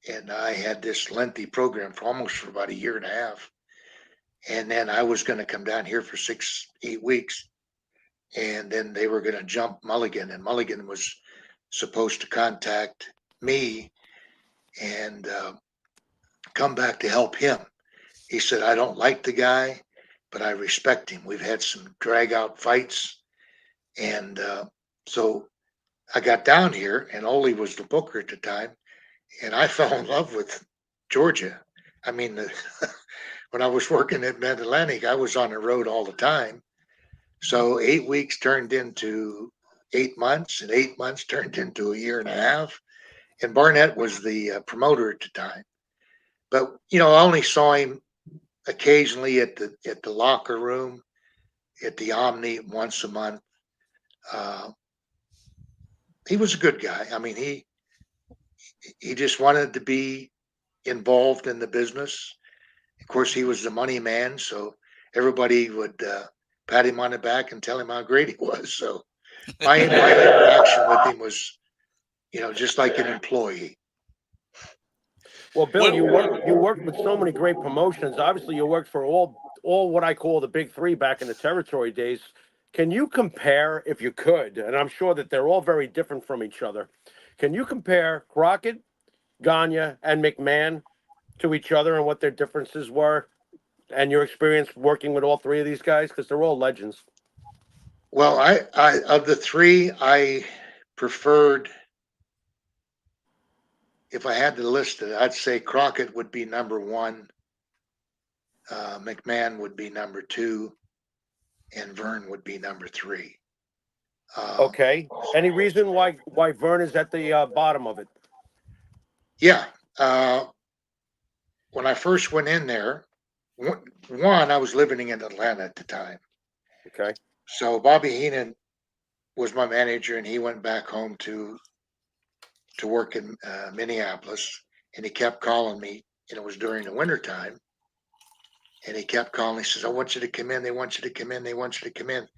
and I had this lengthy program for about a year and a half. And then I was going to come down here for 8 weeks. And then they were going to jump Mulligan, and Mulligan was supposed to contact me and come back to help him. He said, I don't like the guy, but I respect him. We've had some drag out fights. And so I got down here, and Ole was the booker at the time, and I fell in love with Georgia. I mean, when I was working at Mid Atlantic, I was on the road all the time. So 8 weeks turned into 8 months, and 8 months turned into a year and a half. And Barnett was the promoter at the time. But I only saw him occasionally at the locker room, at the Omni once a month. He was a good guy. I mean, he just wanted to be involved in the business. Of course, he was the money man, so everybody would pat him on the back and tell him how great he was. So my interaction with him was, just like an employee. Well, Bill, you worked with so many great promotions. Obviously, you worked for all what I call the big three back in the territory days. Can you compare, if you could, and I'm sure that they're all very different from each other, can you compare Crockett, Gagne, and McMahon to each other and what their differences were and your experience working with all three of these guys? Because they're all legends. Well, I of the three, I preferred, if I had to list it, I'd say Crockett would be number one, McMahon would be number two, and Vern would be number three. Okay. Any reason why Vern is at the bottom of it? Yeah. When I first went in there, one, I was living in Atlanta at the time. Okay. So Bobby Heenan was my manager, and he went back home to work in Minneapolis, and he kept calling me, and it was during the wintertime. And he kept calling. He says, I want you to come in. They want you to come in. They want you to come in.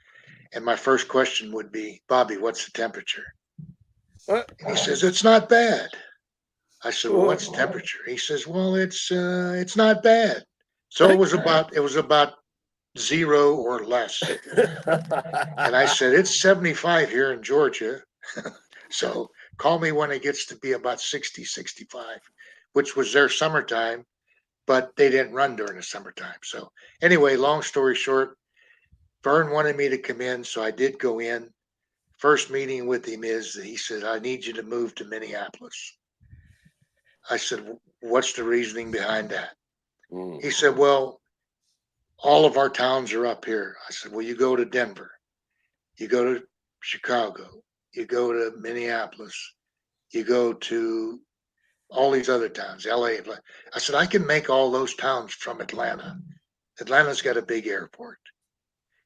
And my first question would be, Bobby, what's the temperature? And he says, it's not bad. I said, well, what's the temperature? He says, well, it's not bad. So it was about 0 or less. And I said, it's 75 here in Georgia. So call me when it gets to be about 60, 65, which was their summertime, but they didn't run during the summertime. So anyway, long story short, Vern wanted me to come in, so I did go in. First meeting with him is that he said, I need you to move to Minneapolis. I said, what's the reasoning behind that? He said, well, all of our towns are up here. I said, well, you go to Denver, you go to Chicago, you go to Minneapolis, you go to all these other towns, LA. I said, I can make all those towns from Atlanta. Atlanta's got a big airport.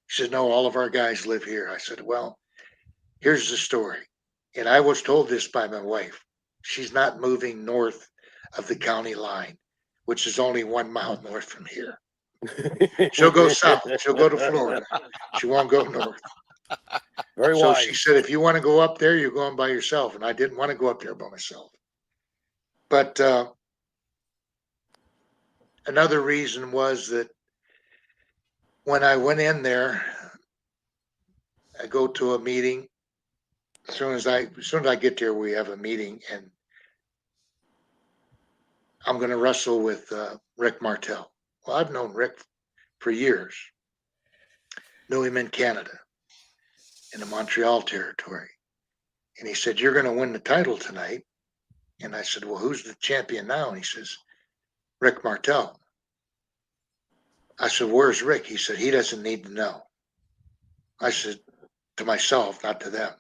He said, no, all of our guys live here. I said, well, here's the story. And I was told this by my wife. She's not moving north of the county line, which is only 1 mile north from here. She'll go south. She'll go to Florida. She won't go north. Very So wise. she said, if you want to go up there, you're going by yourself. And I didn't want to go up there by myself. But another reason was that when I went in there, I go to a meeting. As soon as I get there, we have a meeting, and I'm going to wrestle with Rick Martel. Well, I've known Rick for years. knew him in Canada, in the Montreal territory. And he said, "You're going to win the title tonight." And I said, "Well, who's the champion now?" And he says, "Rick Martel." I said, "Where's Rick?" He said, "He doesn't need to know." I said, to myself, not to them,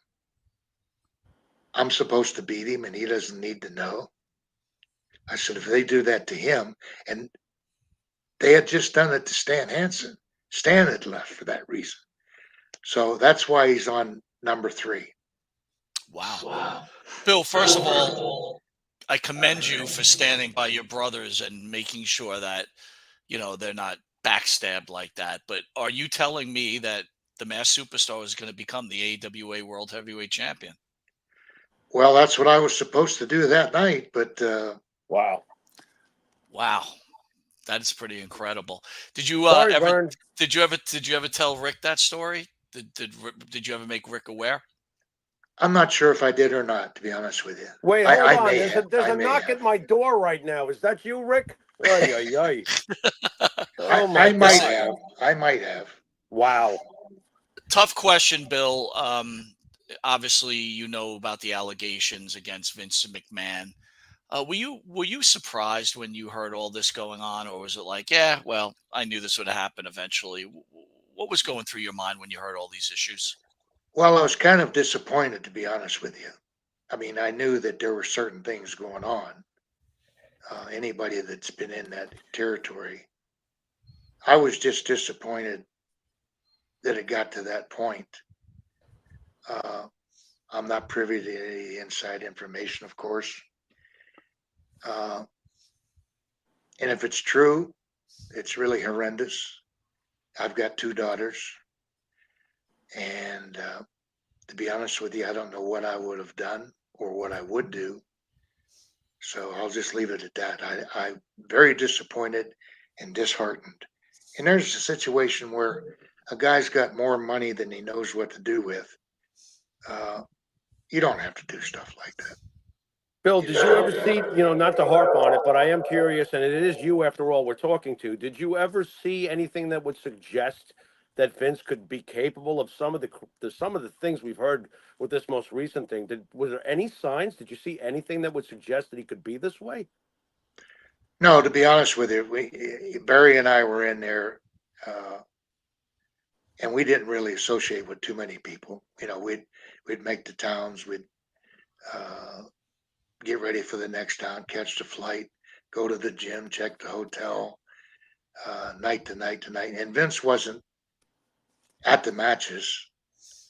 "I'm supposed to beat him and he doesn't need to know." I said, "If they do that to him," and they had just done it to Stan Hansen. Stan had left for that reason. So that's why he's on number 3. Wow. Bill, first of all, I commend you for standing by your brothers and making sure that, they're not backstabbed like that. But are you telling me that the Masked Superstar is going to become the AWA World Heavyweight Champion? Well, that's what I was supposed to do that night, but Wow. Wow. That's pretty incredible. Did you Sorry, ever Vern. did you ever tell Rick that story? Did you ever make Rick aware? I'm not sure if I did or not, to be honest with you. Wait, hold I on. may There's have. a knock at my door right now. Is that you, Rick? Ay, ay, ay. Oh my I might God. have. I might have. Wow. Tough question, Bill. Obviously, you know about the allegations against Vince McMahon. Were you surprised when you heard all this going on, or was it like, yeah, well, I knew this would happen eventually? What was going through your mind when you heard all these issues? Well, I was kind of disappointed, to be honest with you. I mean, I knew that there were certain things going on. Anybody that's been in that territory, I was just disappointed that it got to that point. Uh, I'm not privy to any inside information, of course. Uh, and if it's true, it's really horrendous. I've got 2 daughters, and to be honest with you, I don't know what I would have done or what I would do. So I'll just leave it at that. I'm very disappointed and disheartened. And there's a situation where a guy's got more money than he knows what to do with. Uh, you don't have to do stuff like that. Bill, did you ever see, not to harp on it, but I am curious, and it is you after all we're talking to. Did you ever see anything that would suggest that Vince could be capable of some of the things we've heard with this most recent thing? Was there any signs? Did you see anything that would suggest that he could be this way? No, to be honest with you, Barry and I were in there, uh, and we didn't really associate with too many people. We'd make the towns, we'd uh, get ready for the next town, catch the flight, go to the gym, check the hotel, night to night to night. And Vince wasn't at the matches.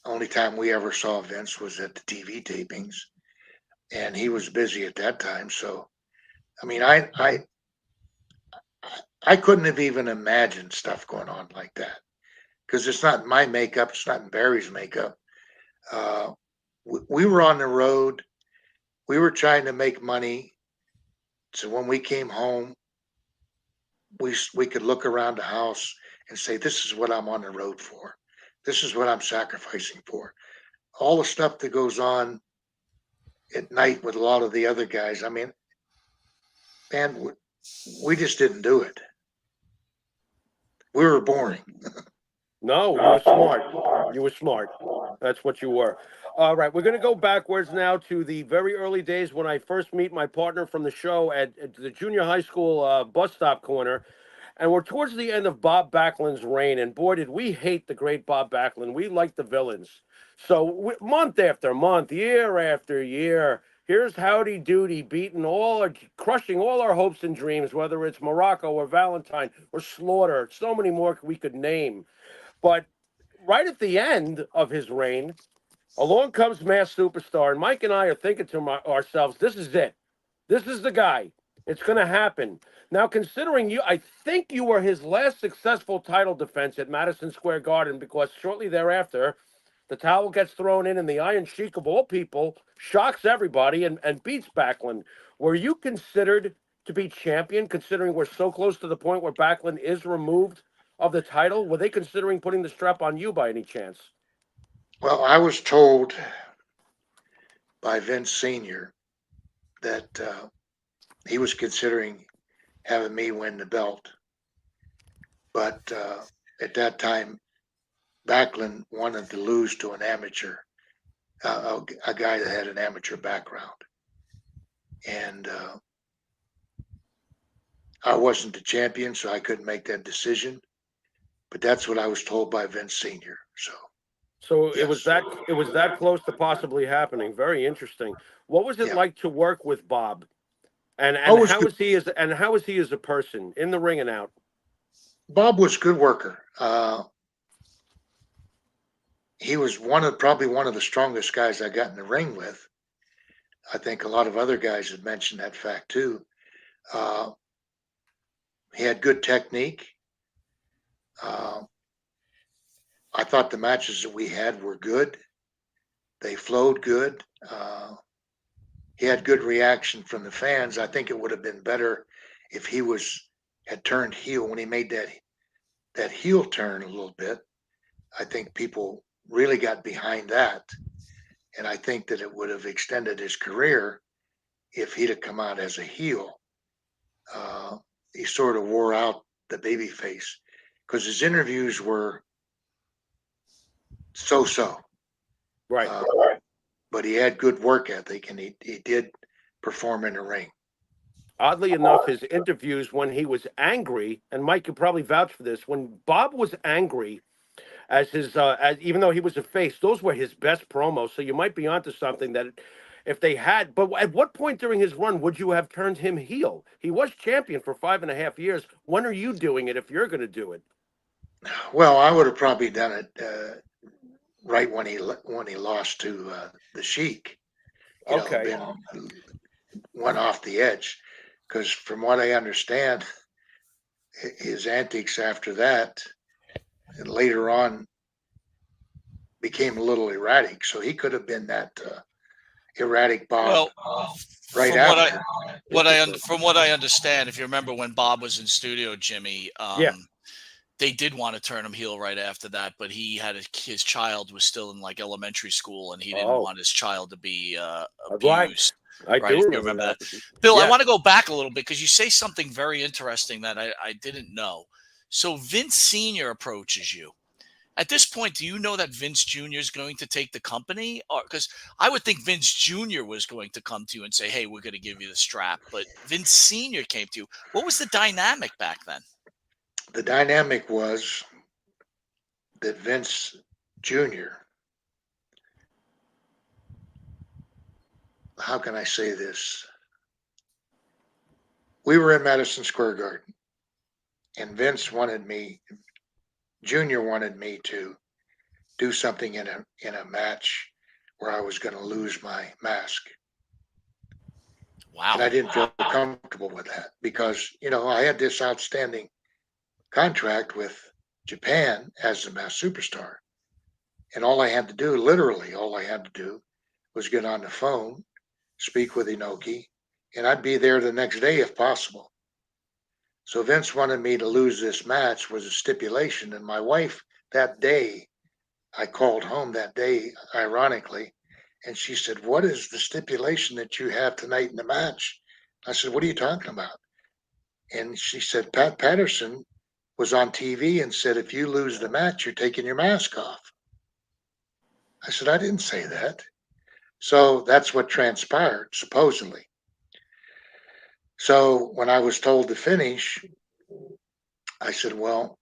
Only time we ever saw Vince was at the TV tapings, and he was busy at that time. So, I mean, I couldn't have even imagined stuff going on like that because it's not my makeup, it's not in Barry's makeup. Uh, we were on the road, we were trying to make money. So when we came home, we could look around the house and say, "This is what I'm on the road for. This is what I'm sacrificing for." All the stuff that goes on at night with a lot of the other guys. I mean, man, we just didn't do it. We were boring. No, you were smart. You were smart. That's what you were. All right, we're going to go backwards now to the very early days when I first meet my partner from the show at the junior high school bus stop corner. And we're towards the end of Bob Backlund's reign. And boy, did we hate the great Bob Backlund. We like the villains. So month after month, year after year, here's Howdy Doody beating crushing all our hopes and dreams, whether it's Morocco or Valentine or Slaughter. So many more we could name. But right at the end of his reign, along comes Masked Superstar, and Mike and I are thinking to ourselves, "This is it. This is the guy. It's going to happen." Now, considering I think you were his last successful title defense at Madison Square Garden, because shortly thereafter, the towel gets thrown in, and the Iron Sheik of all people shocks everybody and beats Backlund. Were you considered to be champion, considering we're so close to the point where Backlund is removed of the title? Were they considering putting the strap on you by any chance? Well, I was told by Vince Sr. that he was considering having me win the belt. But at that time, Backlund wanted to lose to an amateur, a guy that had an amateur background. And I wasn't the champion, so I couldn't make that decision. But that's what I was told by Vince Sr. So Yes. it was that close to possibly happening. Very interesting. What was it Yeah. like to work with Bob? And Oh, it was how good. is he as a person in the ring and out? Bob was a good worker. He was probably one of the strongest guys I got in the ring with. I think a lot of other guys had mentioned that fact too. He had good technique. I thought the matches that we had were good. They flowed good. He had good reaction from the fans. I think it would have been better if he had turned heel when he made that heel turn a little bit. I think people really got behind that, and I think that it would have extended his career if he'd have come out as a heel. He sort of wore out the baby face because his interviews were so-so. Right. But he had good work ethic, and he did perform in the ring. Oddly enough, his interviews when he was angry, and Mike could probably vouch for this, when Bob was angry as even though he was a face, those were his best promos. So you might be onto something that if they had, but at what point during his run would you have turned him heel? He was champion for 5.5 years. When are you doing it if you're going to do it? Well, I would have probably done it right when he lost to the Sheik. Okay. Went off the edge, because from what I understand, his antics after that and later on became a little erratic. So he could have been that erratic Bob right from after. from what I understand, if you remember when Bob was in studio, Jimmy, Yeah. they did want to turn him heel right after that, but his child was still in like elementary school, and he didn't want his child to be abused. I Right, do if you remember that. that. Bill, I Yeah. want to go back a little bit because you say something very interesting that I didn't know. So Vince Sr. approaches you. At this point, do you know that Vince Jr. is going to take the company? Or because I would think Vince Jr. was going to come to you and say, "Hey, we're going to give you the strap," but Vince Sr. came to you. What was the dynamic back then? The dynamic was that Vince Jr., how can I say this? We were in Madison Square Garden, and Jr. wanted me to do something in a match where I was going to lose my mask. Wow. And I didn't feel comfortable with that because, I had this outstanding contract with Japan as the mask superstar. And literally all I had to do was get on the phone, speak with Inoki, and I'd be there the next day if possible. So Vince wanted me to lose this match was a stipulation. And my wife that day, I called home that day, ironically, and she said, "What is the stipulation that you have tonight in the match?" I said, "What are you talking about?" And she said, "Pat Patterson was on TV and said, if you lose the match, you're taking your mask off." I said, "I didn't say that." So that's what transpired, supposedly. So when I was told to finish, I said, "Well,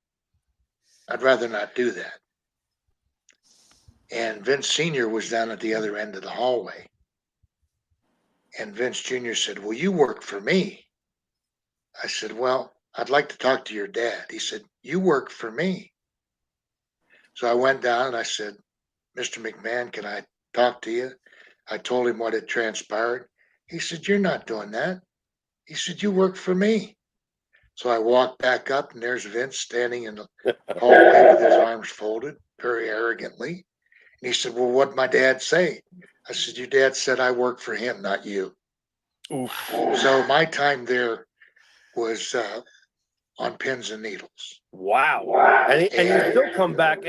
I'd rather not do that." And Vince Sr. was down at the other end of the hallway. And Vince Jr. said, "Well, you work for me." I said, "Well, I'd like to talk to your dad." He said, "You work for me." So I went down and I said, "Mr. McMahon, can I talk to you?" I told him what had transpired. He said, "You're not doing that." He said, "You work for me." So I walked back up, and there's Vince standing in the hallway with his arms folded, very arrogantly. And he said, "Well, what'd my dad say?" I said, "Your dad said I work for him, not you." Oof. So my time there was on pins and needles. Wow. And you still come back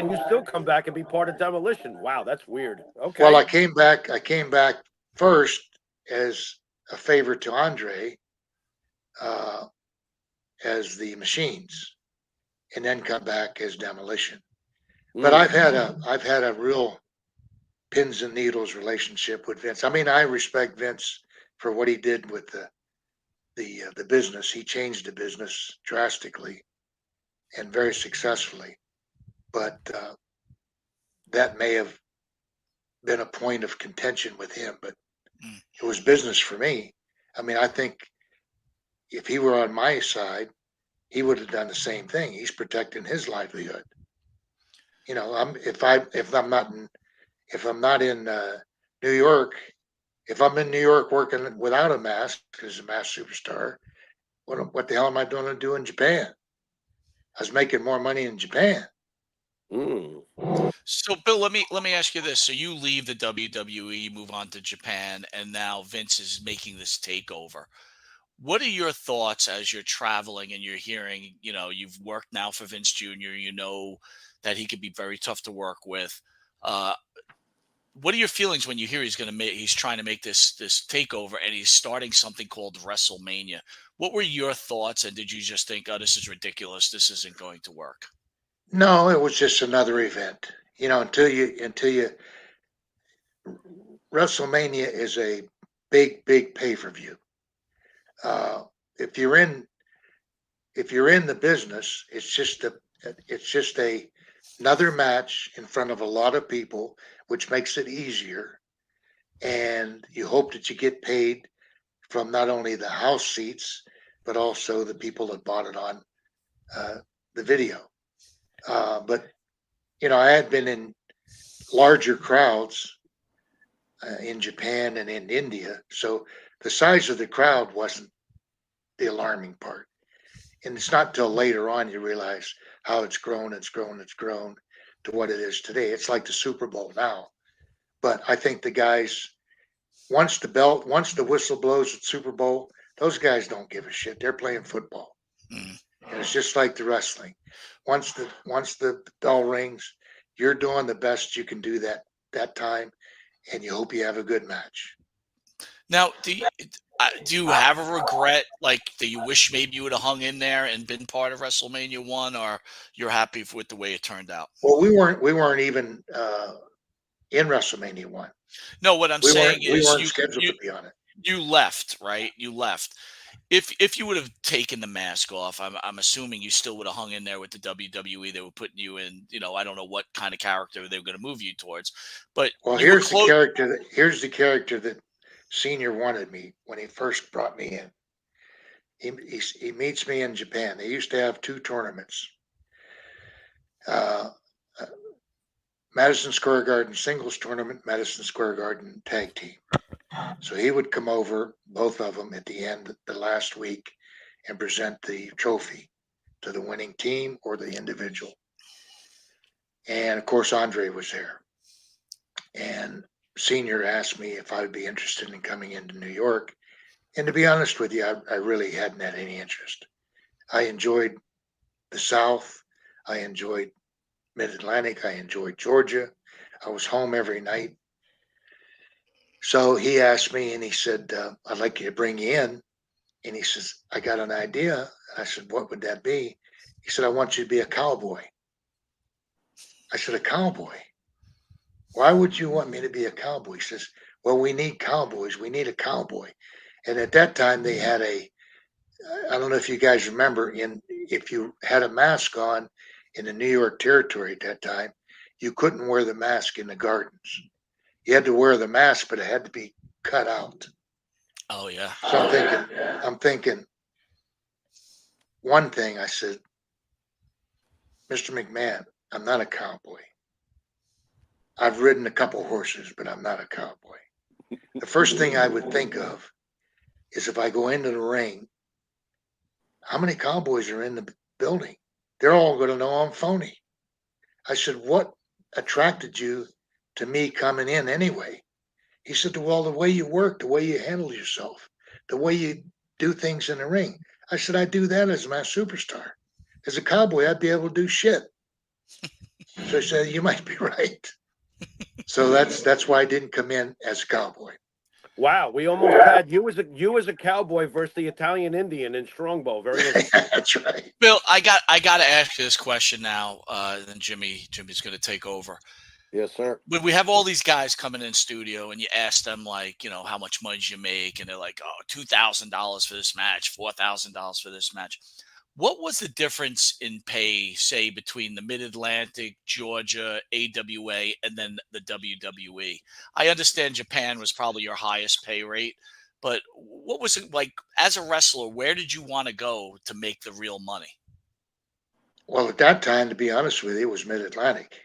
and be part of Demolition. Wow, that's weird. Okay. Well, I came back first as a favor to Andre, as the Machines, and then come back as Demolition. But I've had a real pins and needles relationship with Vince. I mean, I respect Vince for what he did with the business. He changed the business drastically and very successfully. But that may have been a point of contention with him. But it was business for me. I mean, I think if he were on my side, he would have done the same thing. He's protecting his livelihood. You know, if I'm not in New York, if I'm in New York working without a mask as a mask superstar, what the hell am I going to do in Japan? I was making more money in Japan. Mm. So, Bill, let me ask you this. So, you leave the WWE, move on to Japan, and now Vince is making this takeover. What are your thoughts as you're traveling and you're hearing, you've worked now for Vince Jr., you know that he could be very tough to work with. Uh, what are your feelings when you hear he's trying to make this takeover and he's starting something called WrestleMania? What were your thoughts, and did you just think, oh, this is ridiculous, this isn't going to work? No, it was just another event. You know, until you WrestleMania is a big pay-per-view. Uh, if you're in the business, it's just another match in front of a lot of people, which makes it easier. And you hope that you get paid from not only the house seats, but also the people that bought it on the video. But I had been in larger crowds in Japan and in India, so the size of the crowd wasn't the alarming part. And it's not till later on you realize how it's grown to what it is today. It's like the Super Bowl now. But I think the guys, once the whistle blows at Super Bowl, those guys don't give a shit. They're playing football. Mm. And it's just like the wrestling. Once the bell rings, you're doing the best you can do that time, and you hope you have a good match. Now, do you have a regret, like, that you wish maybe you would have hung in there and been part of WrestleMania 1, or you're happy with the way it turned out? Well, we weren't even in WrestleMania 1. No, what I'm We saying is weren't scheduled to be on it. you left, right? You left. If you would have taken the mask off, I'm assuming you still would have hung in there with the WWE. They were putting you in, I don't know what kind of character they were going to move you towards, but Well, you were here's the character that Senior wanted me when he first brought me in. He meets me in Japan. They used to have two tournaments. Uh, Madison Square Garden singles tournament, Madison Square Garden tag team. So he would come over, both of them, at the end, the last week, and present the trophy to the winning team or the individual. And of course, Andre was there. And Senior asked me if I would be interested in coming into New York. And to be honest with you, I really hadn't had any interest. I enjoyed the South. I enjoyed Mid-Atlantic. I enjoyed Georgia. I was home every night. So he asked me and he said, I'd like you to bring you in. And he says, I got an idea. And I said, what would that be? He said, I want you to be a cowboy. I said, a cowboy? Why would you want me to be a cowboy? He says, well, we need cowboys. We need a cowboy. And at that time they had I don't know if you guys remember, if you had a mask on in the New York territory at that time, you couldn't wear the mask in the gardens. You had to wear the mask, but it had to be cut out. Oh yeah. So I'm thinking one thing. I said, Mr. McMahon, I'm not a cowboy. I've ridden a couple horses, but I'm not a cowboy. The first thing I would think of is if I go into the ring, how many cowboys are in the building? They're all going to know I'm phony. I said, what attracted you to me coming in anyway? He said, well, the way you work, the way you handle yourself, the way you do things in the ring. I said, I do that as my superstar. As a cowboy, I'd be able to do shit. So he said, you might be right. So that's why I didn't come in as a cowboy. Wow, we almost had you as a cowboy versus the Italian Indian in Strongbow. Very interesting. That's right. Bill, I got to ask you this question now. Then Jimmy's going to take over. Yes, sir. When we have all these guys coming in studio, and you ask them like, how much money do you make, and they're like, oh, $2,000 for this match, $4,000 for this match. What was the difference in pay, say, between the Mid-Atlantic, Georgia, AWA, and then the WWE? I understand Japan was probably your highest pay rate, but what was it like as a wrestler? Where did you want to go to make the real money? Well, at that time, to be honest with you, it was Mid-Atlantic.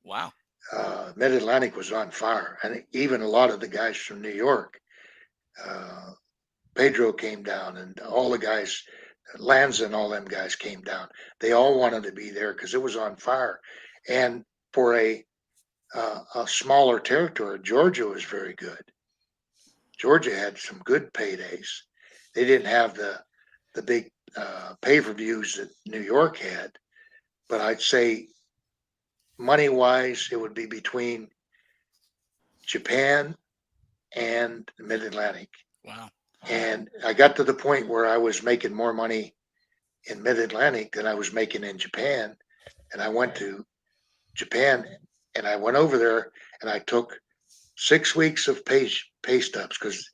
Wow. Mid-Atlantic was on fire, and even a lot of the guys from New York. Pedro came down, and all the guys, Lanza and all them guys came down. They all wanted to be there because it was on fire. And for a smaller territory, Georgia was very good. Georgia had some good paydays. They didn't have the big pay-per-views that New York had, but I'd say money-wise, it would be between Japan and the Mid-Atlantic. Wow. And I got to the point where I was making more money in Mid-Atlantic than I was making in Japan. And I went to Japan, and I went over there, and I took 6 weeks of pay stubs, because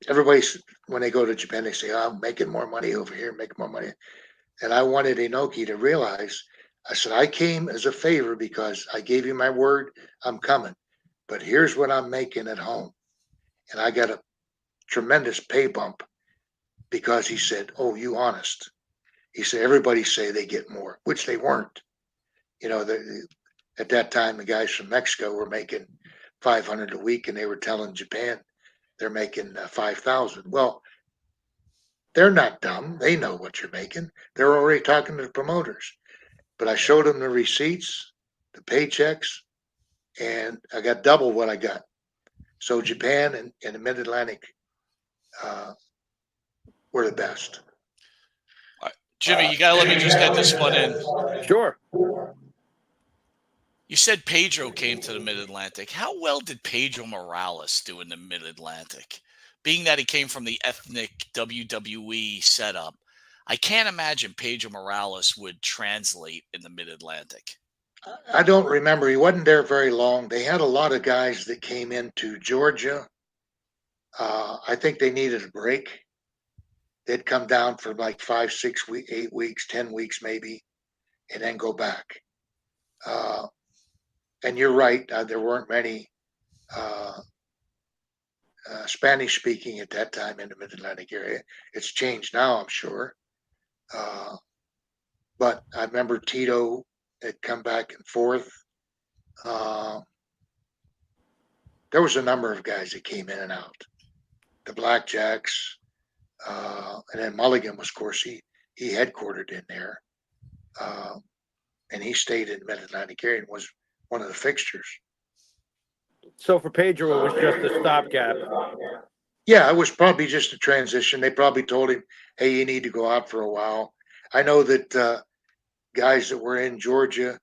everybody, when they go to Japan, they say, oh, I'm making more money over here, making more money. And I wanted Inoki to realize, I said, I came as a favor because I gave you my word, I'm coming. But here's what I'm making at home. And I got a tremendous pay bump because he said, oh, you honest. He said, everybody say they get more, which they weren't. At that time, the guys from Mexico were making $500 a week, and they were telling Japan they're making $5,000. Well, they're not dumb. They know what you're making. They're already talking to the promoters. But I showed them the receipts, the paychecks, and I got double what I got. So Japan and the Mid-Atlantic were the best. Jimmy, you got to let me just get this one in. Sure. You said Pedro came to the Mid-Atlantic. How well did Pedro Morales do in the Mid-Atlantic? Being that he came from the ethnic WWE setup, I can't imagine Pedro Morales would translate in the Mid-Atlantic. I don't remember. He wasn't there very long. They had a lot of guys that came into Georgia. I think they needed a break. They'd come down for like 5, 6 weeks, 8 weeks, 10 weeks maybe, and then go back. And you're right. There weren't many Spanish speaking at that time in the Mid-Atlantic area. It's changed now, I'm sure. But I remember Tito had come back and forth. There was a number of guys that came in and out. The Blackjacks, and then Mulligan was, of course, he headquartered in there. And he stayed in the Mid-Atlantic area and was one of the fixtures. So for Pedro, it was just a stopgap. Yeah, it was probably just a transition. They probably told him, hey, you need to go out for a while. I know that guys that were in Georgia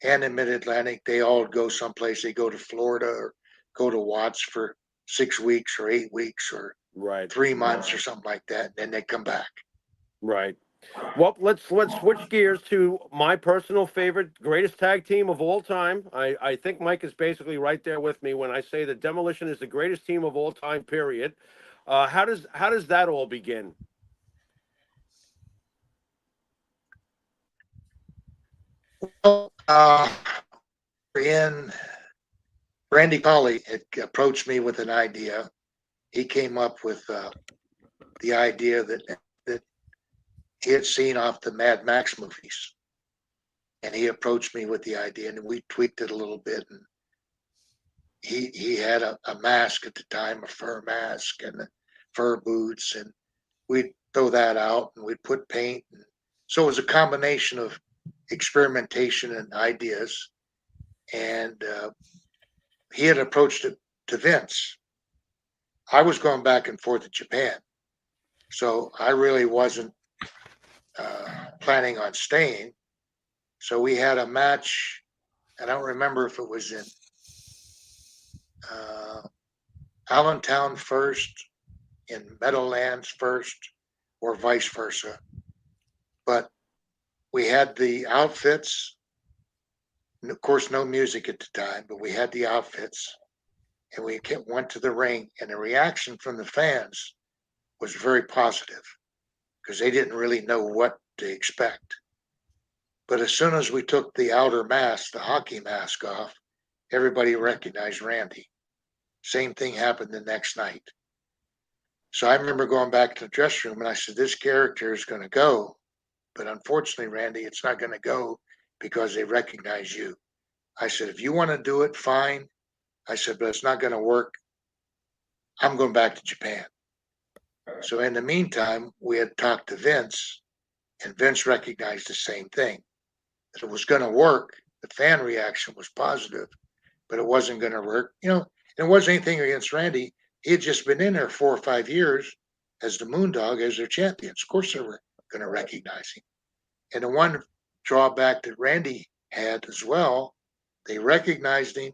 and in Mid-Atlantic, they all go someplace. They go to Florida or go to Watts for 6 weeks or 8 weeks or Right. 3 months or something like that. And then they come back. Right. Well, let's switch gears to my personal favorite, greatest tag team of all time. I think Mike is basically right there with me when I say that Demolition is the greatest team of all time, period. How does that all begin? Well, Randy Colley had approached me with an idea. He came up with the idea that he had seen off the Mad Max movies. And he approached me with the idea, and we tweaked it a little bit. And he had a mask at the time, a fur mask and fur boots, and we'd throw that out and we'd put paint. And so it was a combination of experimentation and ideas. And he had approached it to Vince. I was going back and forth to Japan, so I really wasn't planning on staying. So we had a match. I don't remember if it was in Allentown first, in Meadowlands first, or vice versa. But we had the outfits. Of course, no music at the time, but we had the outfits, and we went to the ring, and the reaction from the fans was very positive because they didn't really know what to expect. But as soon as we took the outer mask, the hockey mask off, everybody recognized Randy. Same thing happened the next night. So I remember going back to the dressing room and I said, this character is going to go. But unfortunately, Randy, it's not going to go because they recognize you. I said, if you want to do it, fine. I said, but it's not going to work. I'm going back to Japan. So in the meantime, we had talked to Vince, and Vince recognized the same thing, that it was going to work. The fan reaction was positive, but it wasn't going to work. And it wasn't anything against Randy. He had just been in there 4 or 5 years as the Moondog, as their champions. Of course, they were going to recognize him. And the one drawback that Randy had as well, they recognized him,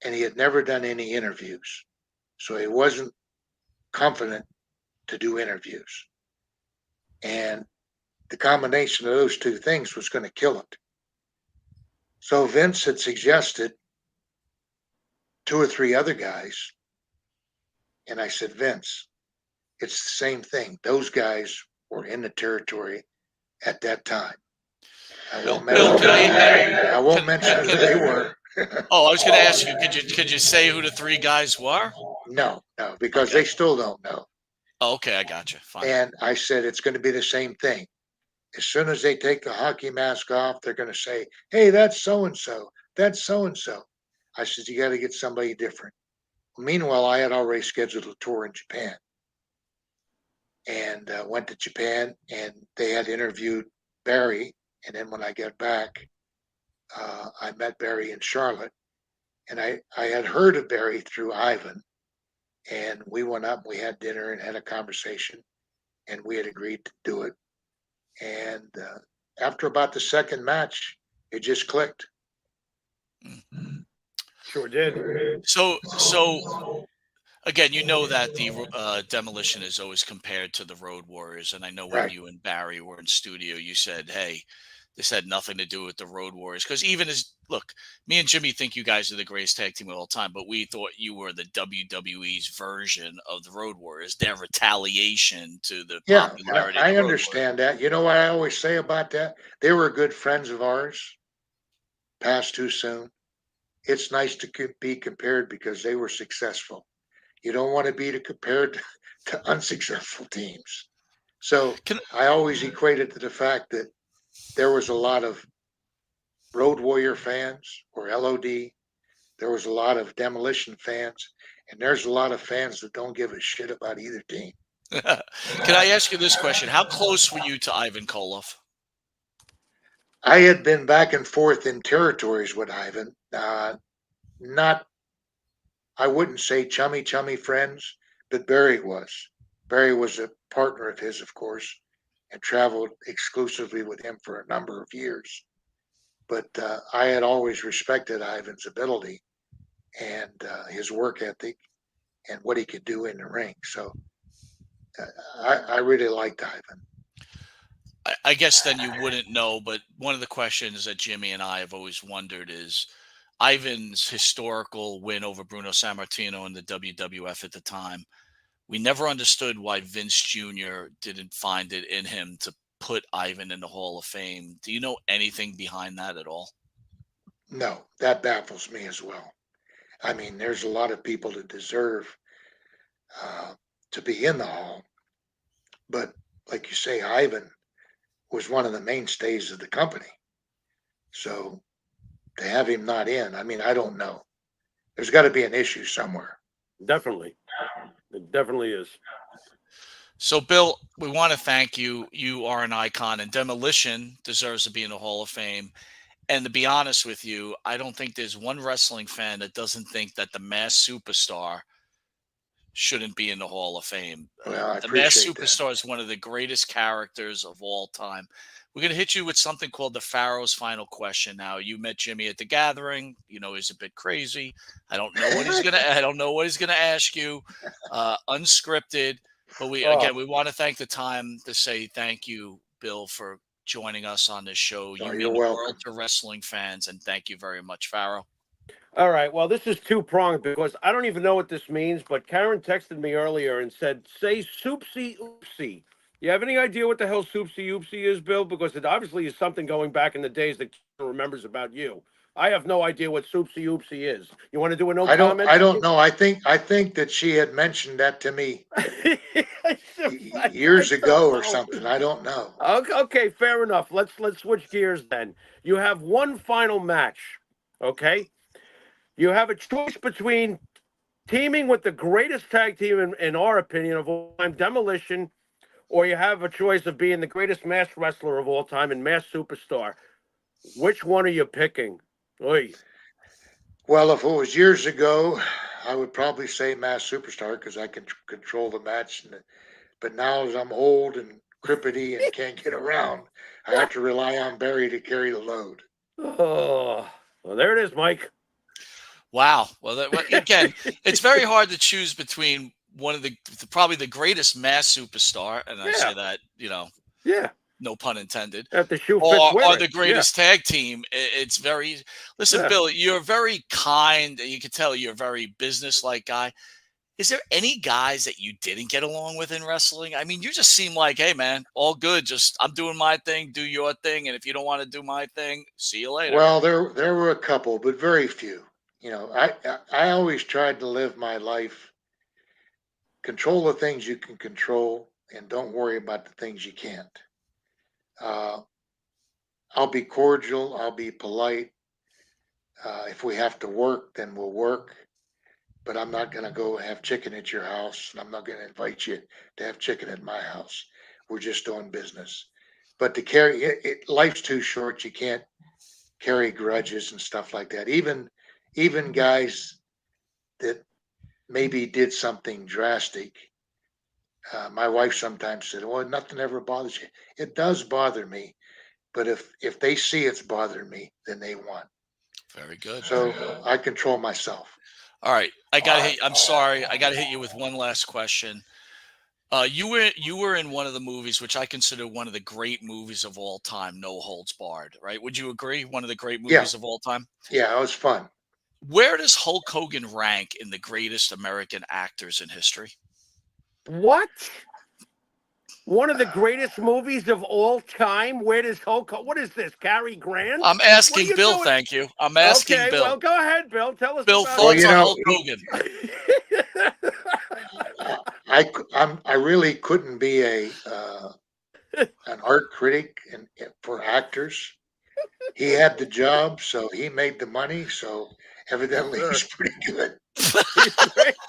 and he had never done any interviews. So he wasn't confident to do interviews. And the combination of those two things was going to kill it. So Vince had suggested 2 or 3 other guys. And I said, Vince, it's the same thing. Those guys were in the territory at that time. I won't mention who they were. Oh, I was going to ask you, could you say who the 3 guys were? No, because they still don't know. Oh, okay, I got you. Fine. And I said, it's going to be the same thing. As soon as they take the hockey mask off, they're going to say, hey, that's so-and-so. That's so-and-so. I said, you got to get somebody different. Meanwhile, I had already scheduled a tour in Japan and went to Japan, and they had interviewed Barry. And then when I got back, I met Barry in Charlotte. And I had heard of Barry through Ivan. And we went up, we had dinner and had a conversation, and we had agreed to do it. And after about the second match, it just clicked. Sure did. So again, you know that the Demolition is always compared to the Road Warriors, and I know when Right. you and Barry were in studio, you said, "Hey, this had nothing to do with the Road Warriors." Because look, me and Jimmy think you guys are the greatest tag team of all time, but we thought you were the WWE's version of the Road Warriors, their retaliation to the popularity. I understand that. You know what I always say about that? They were good friends of ours, passed too soon. It's nice to be compared because they were successful. You don't want to be compared to unsuccessful teams. So I always equate it to the fact that there was a lot of Road Warrior fans or LOD. There was a lot of Demolition fans, and there's a lot of fans that don't give a shit about either team. Can I ask you this question? How close were you to Ivan Koloff? I had been back and forth in territories with Ivan. Not, I wouldn't say chummy friends, but Barry was. Barry was a partner of his, of course, and traveled exclusively with him for a number of years. But I had always respected Ivan's ability and his work ethic and what he could do in the ring. So I really liked Ivan. I guess then you wouldn't know, but one of the questions that Jimmy and I have always wondered is Ivan's historical win over Bruno Sammartino in the WWF at the time. We never understood why Vince Jr. didn't find it in him to put Ivan in the Hall of Fame. Do you know anything behind that at all? No, that baffles me as well. I mean, there's a lot of people that deserve to be in the Hall. But like you say, Ivan was one of the mainstays of the company. So to have him not in, I mean, I don't know. There's got to be an issue somewhere. Definitely. It definitely is. So, Bill, we want to thank you. You are an icon, and Demolition deserves to be in the Hall of Fame. And to be honest with you, I don't think there's one wrestling fan that doesn't think that the Masked Superstar shouldn't be in the Hall of Fame. Well, I The Masked appreciate that. Superstar is one of the greatest characters of all time. We're going to hit you with something called the Pharaoh's final question. Now, you met Jimmy at the gathering. You know he's a bit crazy. I don't know what he's gonna. I don't know what he's gonna ask you. Unscripted, but we want to thank the time to say thank you, Bill, for joining us on this show. You Oh, mean you're the welcome. world to wrestling fans, and thank you very much, Pharaoh. All right. Well, this is two-pronged because I don't even know what this means, but Karen texted me earlier and said, say soupsy oopsie. You have any idea what the hell soupsy oopsie is, Bill? Because it obviously is something going back in the days that Karen remembers about you. I have no idea what soupsy oopsie is. You want to do a no comment? I don't know. I think that she had mentioned that to me years ago or something. I don't know. Okay, fair enough. Let's switch gears then. You have one final match. Okay? You have a choice between teaming with the greatest tag team, in our opinion, of all time, Demolition, or you have a choice of being the greatest masked wrestler of all time and Masked Superstar. Which one are you picking? Oy. Well, if it was years ago, I would probably say Mass Superstar because I can control the match. But now, as I'm old and crippity and can't get around, I have to rely on Barry to carry the load. Oh, well, there it is, Mike. Wow. Well, again, it's very hard to choose between one of probably the greatest mass superstar, and I say that, Yeah. no pun intended, At the shoe or the greatest tag team. It's very, listen, Bill, you're very kind. You can tell you're a very business-like guy. Is there any guys that you didn't get along with in wrestling? I mean, you just seem like, hey, man, all good. Just I'm doing my thing, do your thing. And if you don't want to do my thing, see you later. Well, there were a couple, but very few. I always tried to live my life, control the things you can control, and don't worry about the things you can't. I'll be cordial. I'll be polite. If we have to work, then we'll work. But I'm not going to go have chicken at your house, and I'm not going to invite you to have chicken at my house. We're just doing business. But to carry life's too short. You can't carry grudges and stuff like that. Even guys that maybe did something drastic. My wife sometimes said, "Well, nothing ever bothers you." It does bother me, but if they see it's bothering me, then they won. Very good. So I control myself. All right, I'm sorry. I gotta hit you with one last question. You were in one of the movies, which I consider one of the great movies of all time, No Holds Barred. Right? Would you agree? One of the great movies of all time. Yeah, it was fun. Where does Hulk Hogan rank in the greatest American actors in history? What? One of the greatest movies of all time? Where does what is this, Cary Grant? I'm asking Bill, thank you. I'm asking Bill. Well, go ahead, Bill. Tell us Bill, about thoughts on Hulk Hogan. I really couldn't be an art critic for actors. He had the job, so he made the money, so evidently he's pretty good.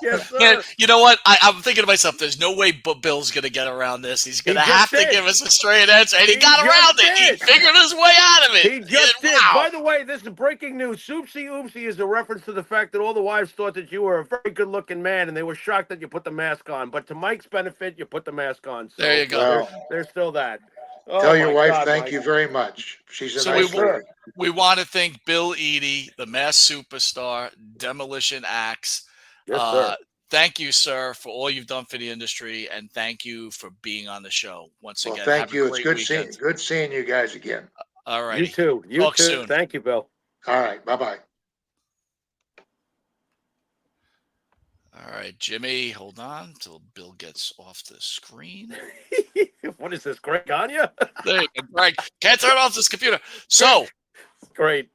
Yes, sir. Man, you know what? I'm thinking to myself, there's no way Bill's going to get around this. He's going to have to give us a straight answer. And he got around it. He figured his way out of it. He just did. Wow. By the way, this is breaking news. Soupsy Oopsie is a reference to the fact that all the wives thought that you were a very good-looking man, and they were shocked that you put the mask on. But to Mike's benefit, you put the mask on. So there you go. There's still that. Tell your wife thank you very much. She's a nice lady. We want to thank Bill Eadie, the Masked Superstar, Demolition Axe. Yes, sir. Thank you, sir, for all you've done for the industry, and thank you for being on the show once again. Thank you. It's good seeing you guys again. All right. You too. Talk soon. Thank you, Bill. All right. Bye-bye. All right, Jimmy, hold on until Bill gets off the screen. What is this, Greg on you? There you go, Greg. Can't turn off this computer. So, great.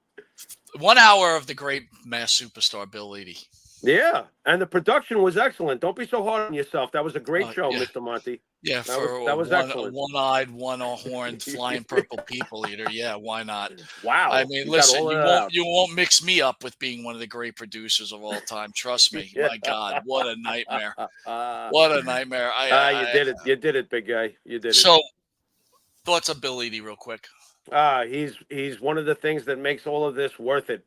1 hour of the great Masked Superstar, Bill Eadie. Yeah, and the production was excellent. Don't be so hard on yourself. That was a great show, Mr. Monty. Yeah, that was excellent. One-eyed, one-horned, flying purple people eater. Yeah, why not? Wow. I mean, listen, you won't mix me up with being one of the great producers of all time. Trust me. My God, what a nightmare! What a nightmare! You did it. You did it, big guy. You did it. So, thoughts on Bill Eadie real quick? He's one of the things that makes all of this worth it.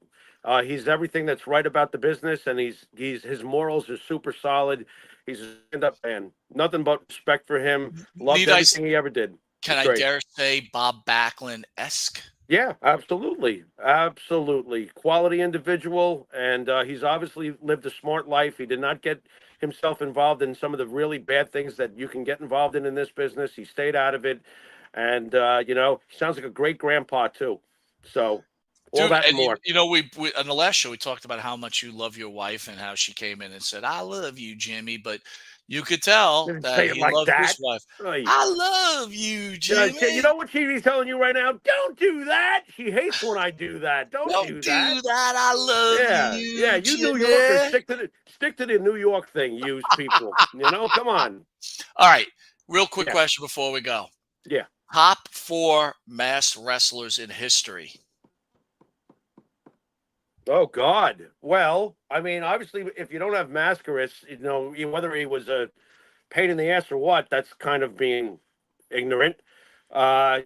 He's everything that's right about the business, and he's his morals are super solid. He's a stand-up man. Nothing but respect for him. Loved Need I everything he ever did. Can He's I great. dare say Bob Backlund-esque? Yeah, absolutely, absolutely. Quality individual, and he's obviously lived a smart life. He did not get himself involved in some of the really bad things that you can get involved in this business. He stayed out of it, and he sounds like a great grandpa too. So, all Dude, that and and more. we on the last show we talked about how much you love your wife and how she came in and said, "I love you, Jimmy," but you could tell Didn't that say it he like loved his that. wife. Oy. I love you, You Jimmy. know what she's telling you right now? Don't do that. She hates when I do that. Don't Don't do that. do that. I love Yeah. you, You New Yorkers Jimmy. stick to the New York thing, you people. Come on. All right, real quick Yeah, question before we go. yeah. Top 4 masked wrestlers in history. Oh God. Well, I mean, obviously, if you don't have Mascaris, whether he was a pain in the ass or what, that's kind of being ignorant.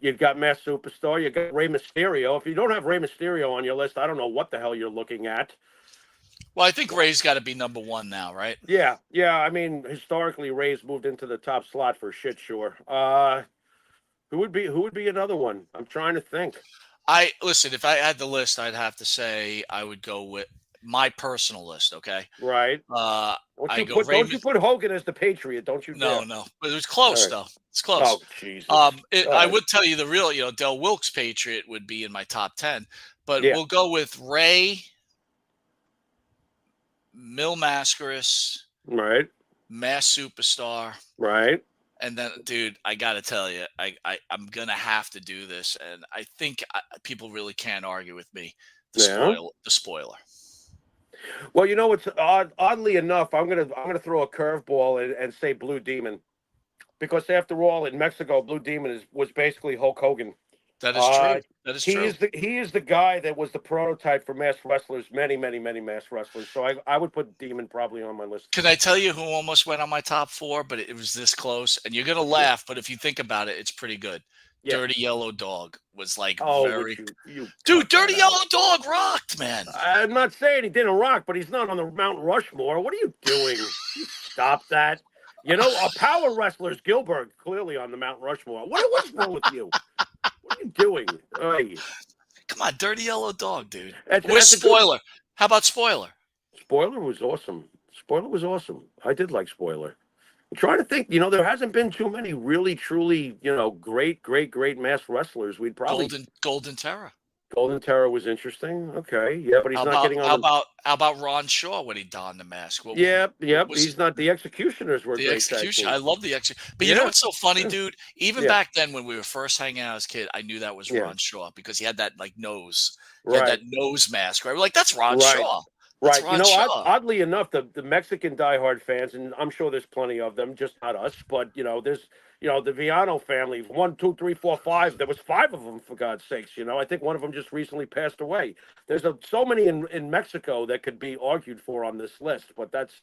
You've got Mass Superstar. You got Rey Mysterio. If you don't have Rey Mysterio on your list, I don't know what the hell you're looking at. Well, I think Ray's got to be number 1 now, right? Yeah, yeah. I mean, historically, Ray's moved into the top slot for shit, sure. Who would be another one? I'm trying to think. I listen, if I had the list, I'd have to say I would go with my personal list, okay? Right? Uh Don't I you go put don't you put Hogan as the Patriot? Don't you No, dare! no. But it was All close right. though. It's close. Oh Jesus! All I right. would tell you the real, Del Wilkes Patriot would be in my top 10, but Yeah. we'll go with Ray, Mil Mascaris, Right. Mass Superstar, Right. and then, dude, I gotta tell you, I'm gonna have to do this, and I think people really can't argue with me. Yeah. The spoiler. Well, it's oddly enough, I'm gonna throw a curveball and say Blue Demon, because after all, in Mexico, Blue Demon was basically Hulk Hogan. That is true. Uh, That is he true. is the guy that was the prototype for mass wrestlers, many, many, many mass wrestlers. So I would put Demon probably on my list. Can I tell you who almost went on my top 4, but it was this close? And you're gonna Yeah, laugh, but if you think about it, it's pretty good. yeah. Dirty Yellow Dog was like Oh, would very you dude. cut that Dirty out? Yellow Dog rocked, man. I'm not saying he didn't rock, but he's not on the Mount Rushmore. What are you doing? Stop that. A power wrestler's Gilbert clearly on the Mount Rushmore. What's wrong with you? What are you doing? Hey, Come on, Dirty Yellow Dog, dude. that's, Where's that's a good Spoiler? How about Spoiler? Spoiler was awesome. Spoiler was awesome. I did like Spoiler. I'm trying to think. There hasn't been too many really, truly, great, great, great mass wrestlers. We'd probably Golden Terror. Golden Terror was interesting. Okay, yeah, but he's How not about getting on how the. about how about Ron Shaw when he donned the mask? Yeah, What yep. was He's not. The Executioners were a the great tag execution? team. I love the execution. But you know Yeah, what's so funny, yeah, dude? Even yeah, back then when we were first hanging out as a kid, I knew that was yeah. Ron Shaw because he had that like nose. He had that Right, nose mask, right? We're like, that's Ron right, Shaw. That's right. Ron Shaw. Oddly enough, the Mexican diehard fans, and I'm sure there's plenty of them, just not us. But there's the Viano family, 1, 2, 3, 4, 5. There was 5 of them, for God's sakes. I think one of them just recently passed away. There's so many in Mexico that could be argued for on this list, but that's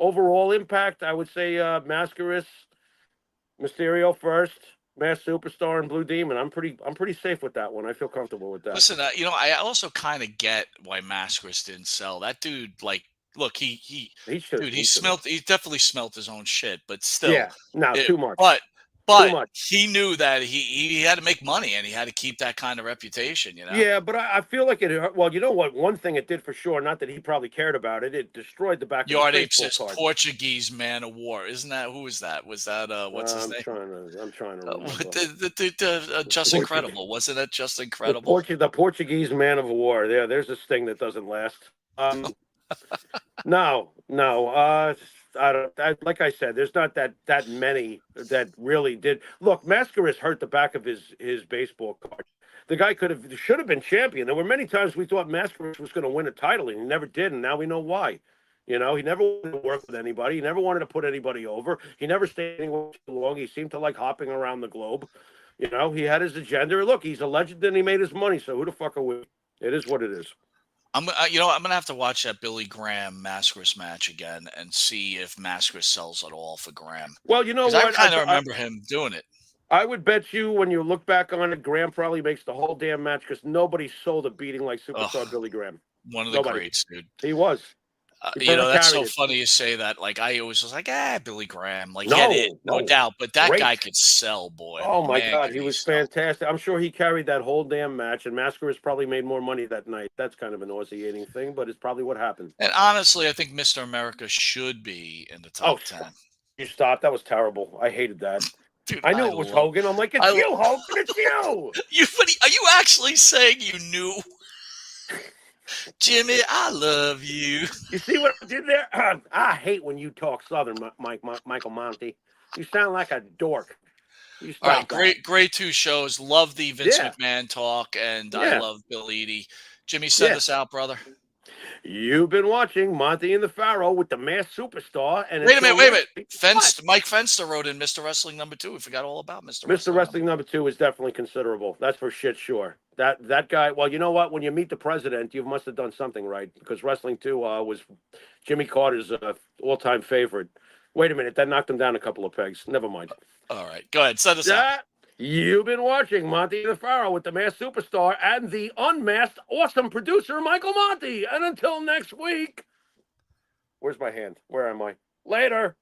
overall impact. I would say Mascaris, Mysterio first, Mass Superstar, and Blue Demon. I'm pretty safe with that one. I feel comfortable with that. Listen, I also kind of get why Mascaris didn't sell. That dude, like, look, He should. dude, He should have. he definitely smelt his own shit, but still, Yeah. No, it, too much. but Too much. he knew that he had to make money and he had to keep that kind of reputation. Yeah, but I feel like it. Well, you know what? One thing it did for sure. Not that he probably cared about it. It destroyed the back of Yard his Ape baseball says card. Portuguese man of war. Isn't that who is that? Was that what's his name? I'm trying to remember. Just Portuguese. Incredible. Wasn't that Just Incredible? The Portuguese man of war. Yeah, there's this thing that doesn't last. No, no. I don't. Like I said, there's not that many that really did. Look, Mascaris hurt the back of his baseball card. The guy should have been champion. There were many times we thought Mascaris was going to win a title, and he never did, and now we know why. He never wanted to work with anybody. He never wanted to put anybody over. He never stayed anywhere too long. He seemed to like hopping around the globe. He had his agenda. Look, he's a legend, and he made his money. So who the fuck are we? It is what it is. I'm gonna have to watch that Billy Graham Mascaris match again and see if Mascaris sells at all for Graham. Well, you know Because I what? kind of remember him doing it. I would bet you when you look back on it, Graham probably makes the whole damn match because nobody sold a beating like superstar Oh, Billy Graham. one of the Nobody. greats, dude. He was. He That's carried so it. funny you say that. Like I always was like, Billy Graham. Like he had it, No, no no. doubt. But that Great. guy could sell, boy. Oh my Man, God, could he was sell. fantastic. I'm sure he carried that whole damn match, and Mascaras probably made more money that night. That's kind of a nauseating thing, but it's probably what happened. And honestly, I think Mr. America should be in the Oh, top 10. you stopped. That was terrible. I hated that. Dude, I knew I it was love Hogan. I'm like, it's I you, Hogan. It's you. you. But are you actually saying you knew? Jimmy, I love you. You see what I did there? I hate when you talk Southern, Michael Monty. You sound like a dork. You All right, stop that. great two shows. Love the Vince Yeah. McMahon talk, and I Yeah. love Bill Eadie. Jimmy, send Yeah. us out, brother. You've been watching Monty and the Pharaoh with the masked superstar. And Wait a minute. What? Mike Fenster wrote in Mr. Wrestling #2. We forgot all about Mr. Mr. Wrestling #2 is definitely considerable. That's for shit sure. That guy. Well, you know what? When you meet the president, you must have done something right because Wrestling 2 was Jimmy Carter's all-time favorite. Wait a minute, that knocked him down a couple of pegs. Never mind. All right, go ahead. Send us out. You've been watching Monty the Pharaoh with the masked superstar and the unmasked awesome producer Michael Monty. And until next week, where's my hand? Where am I? Later.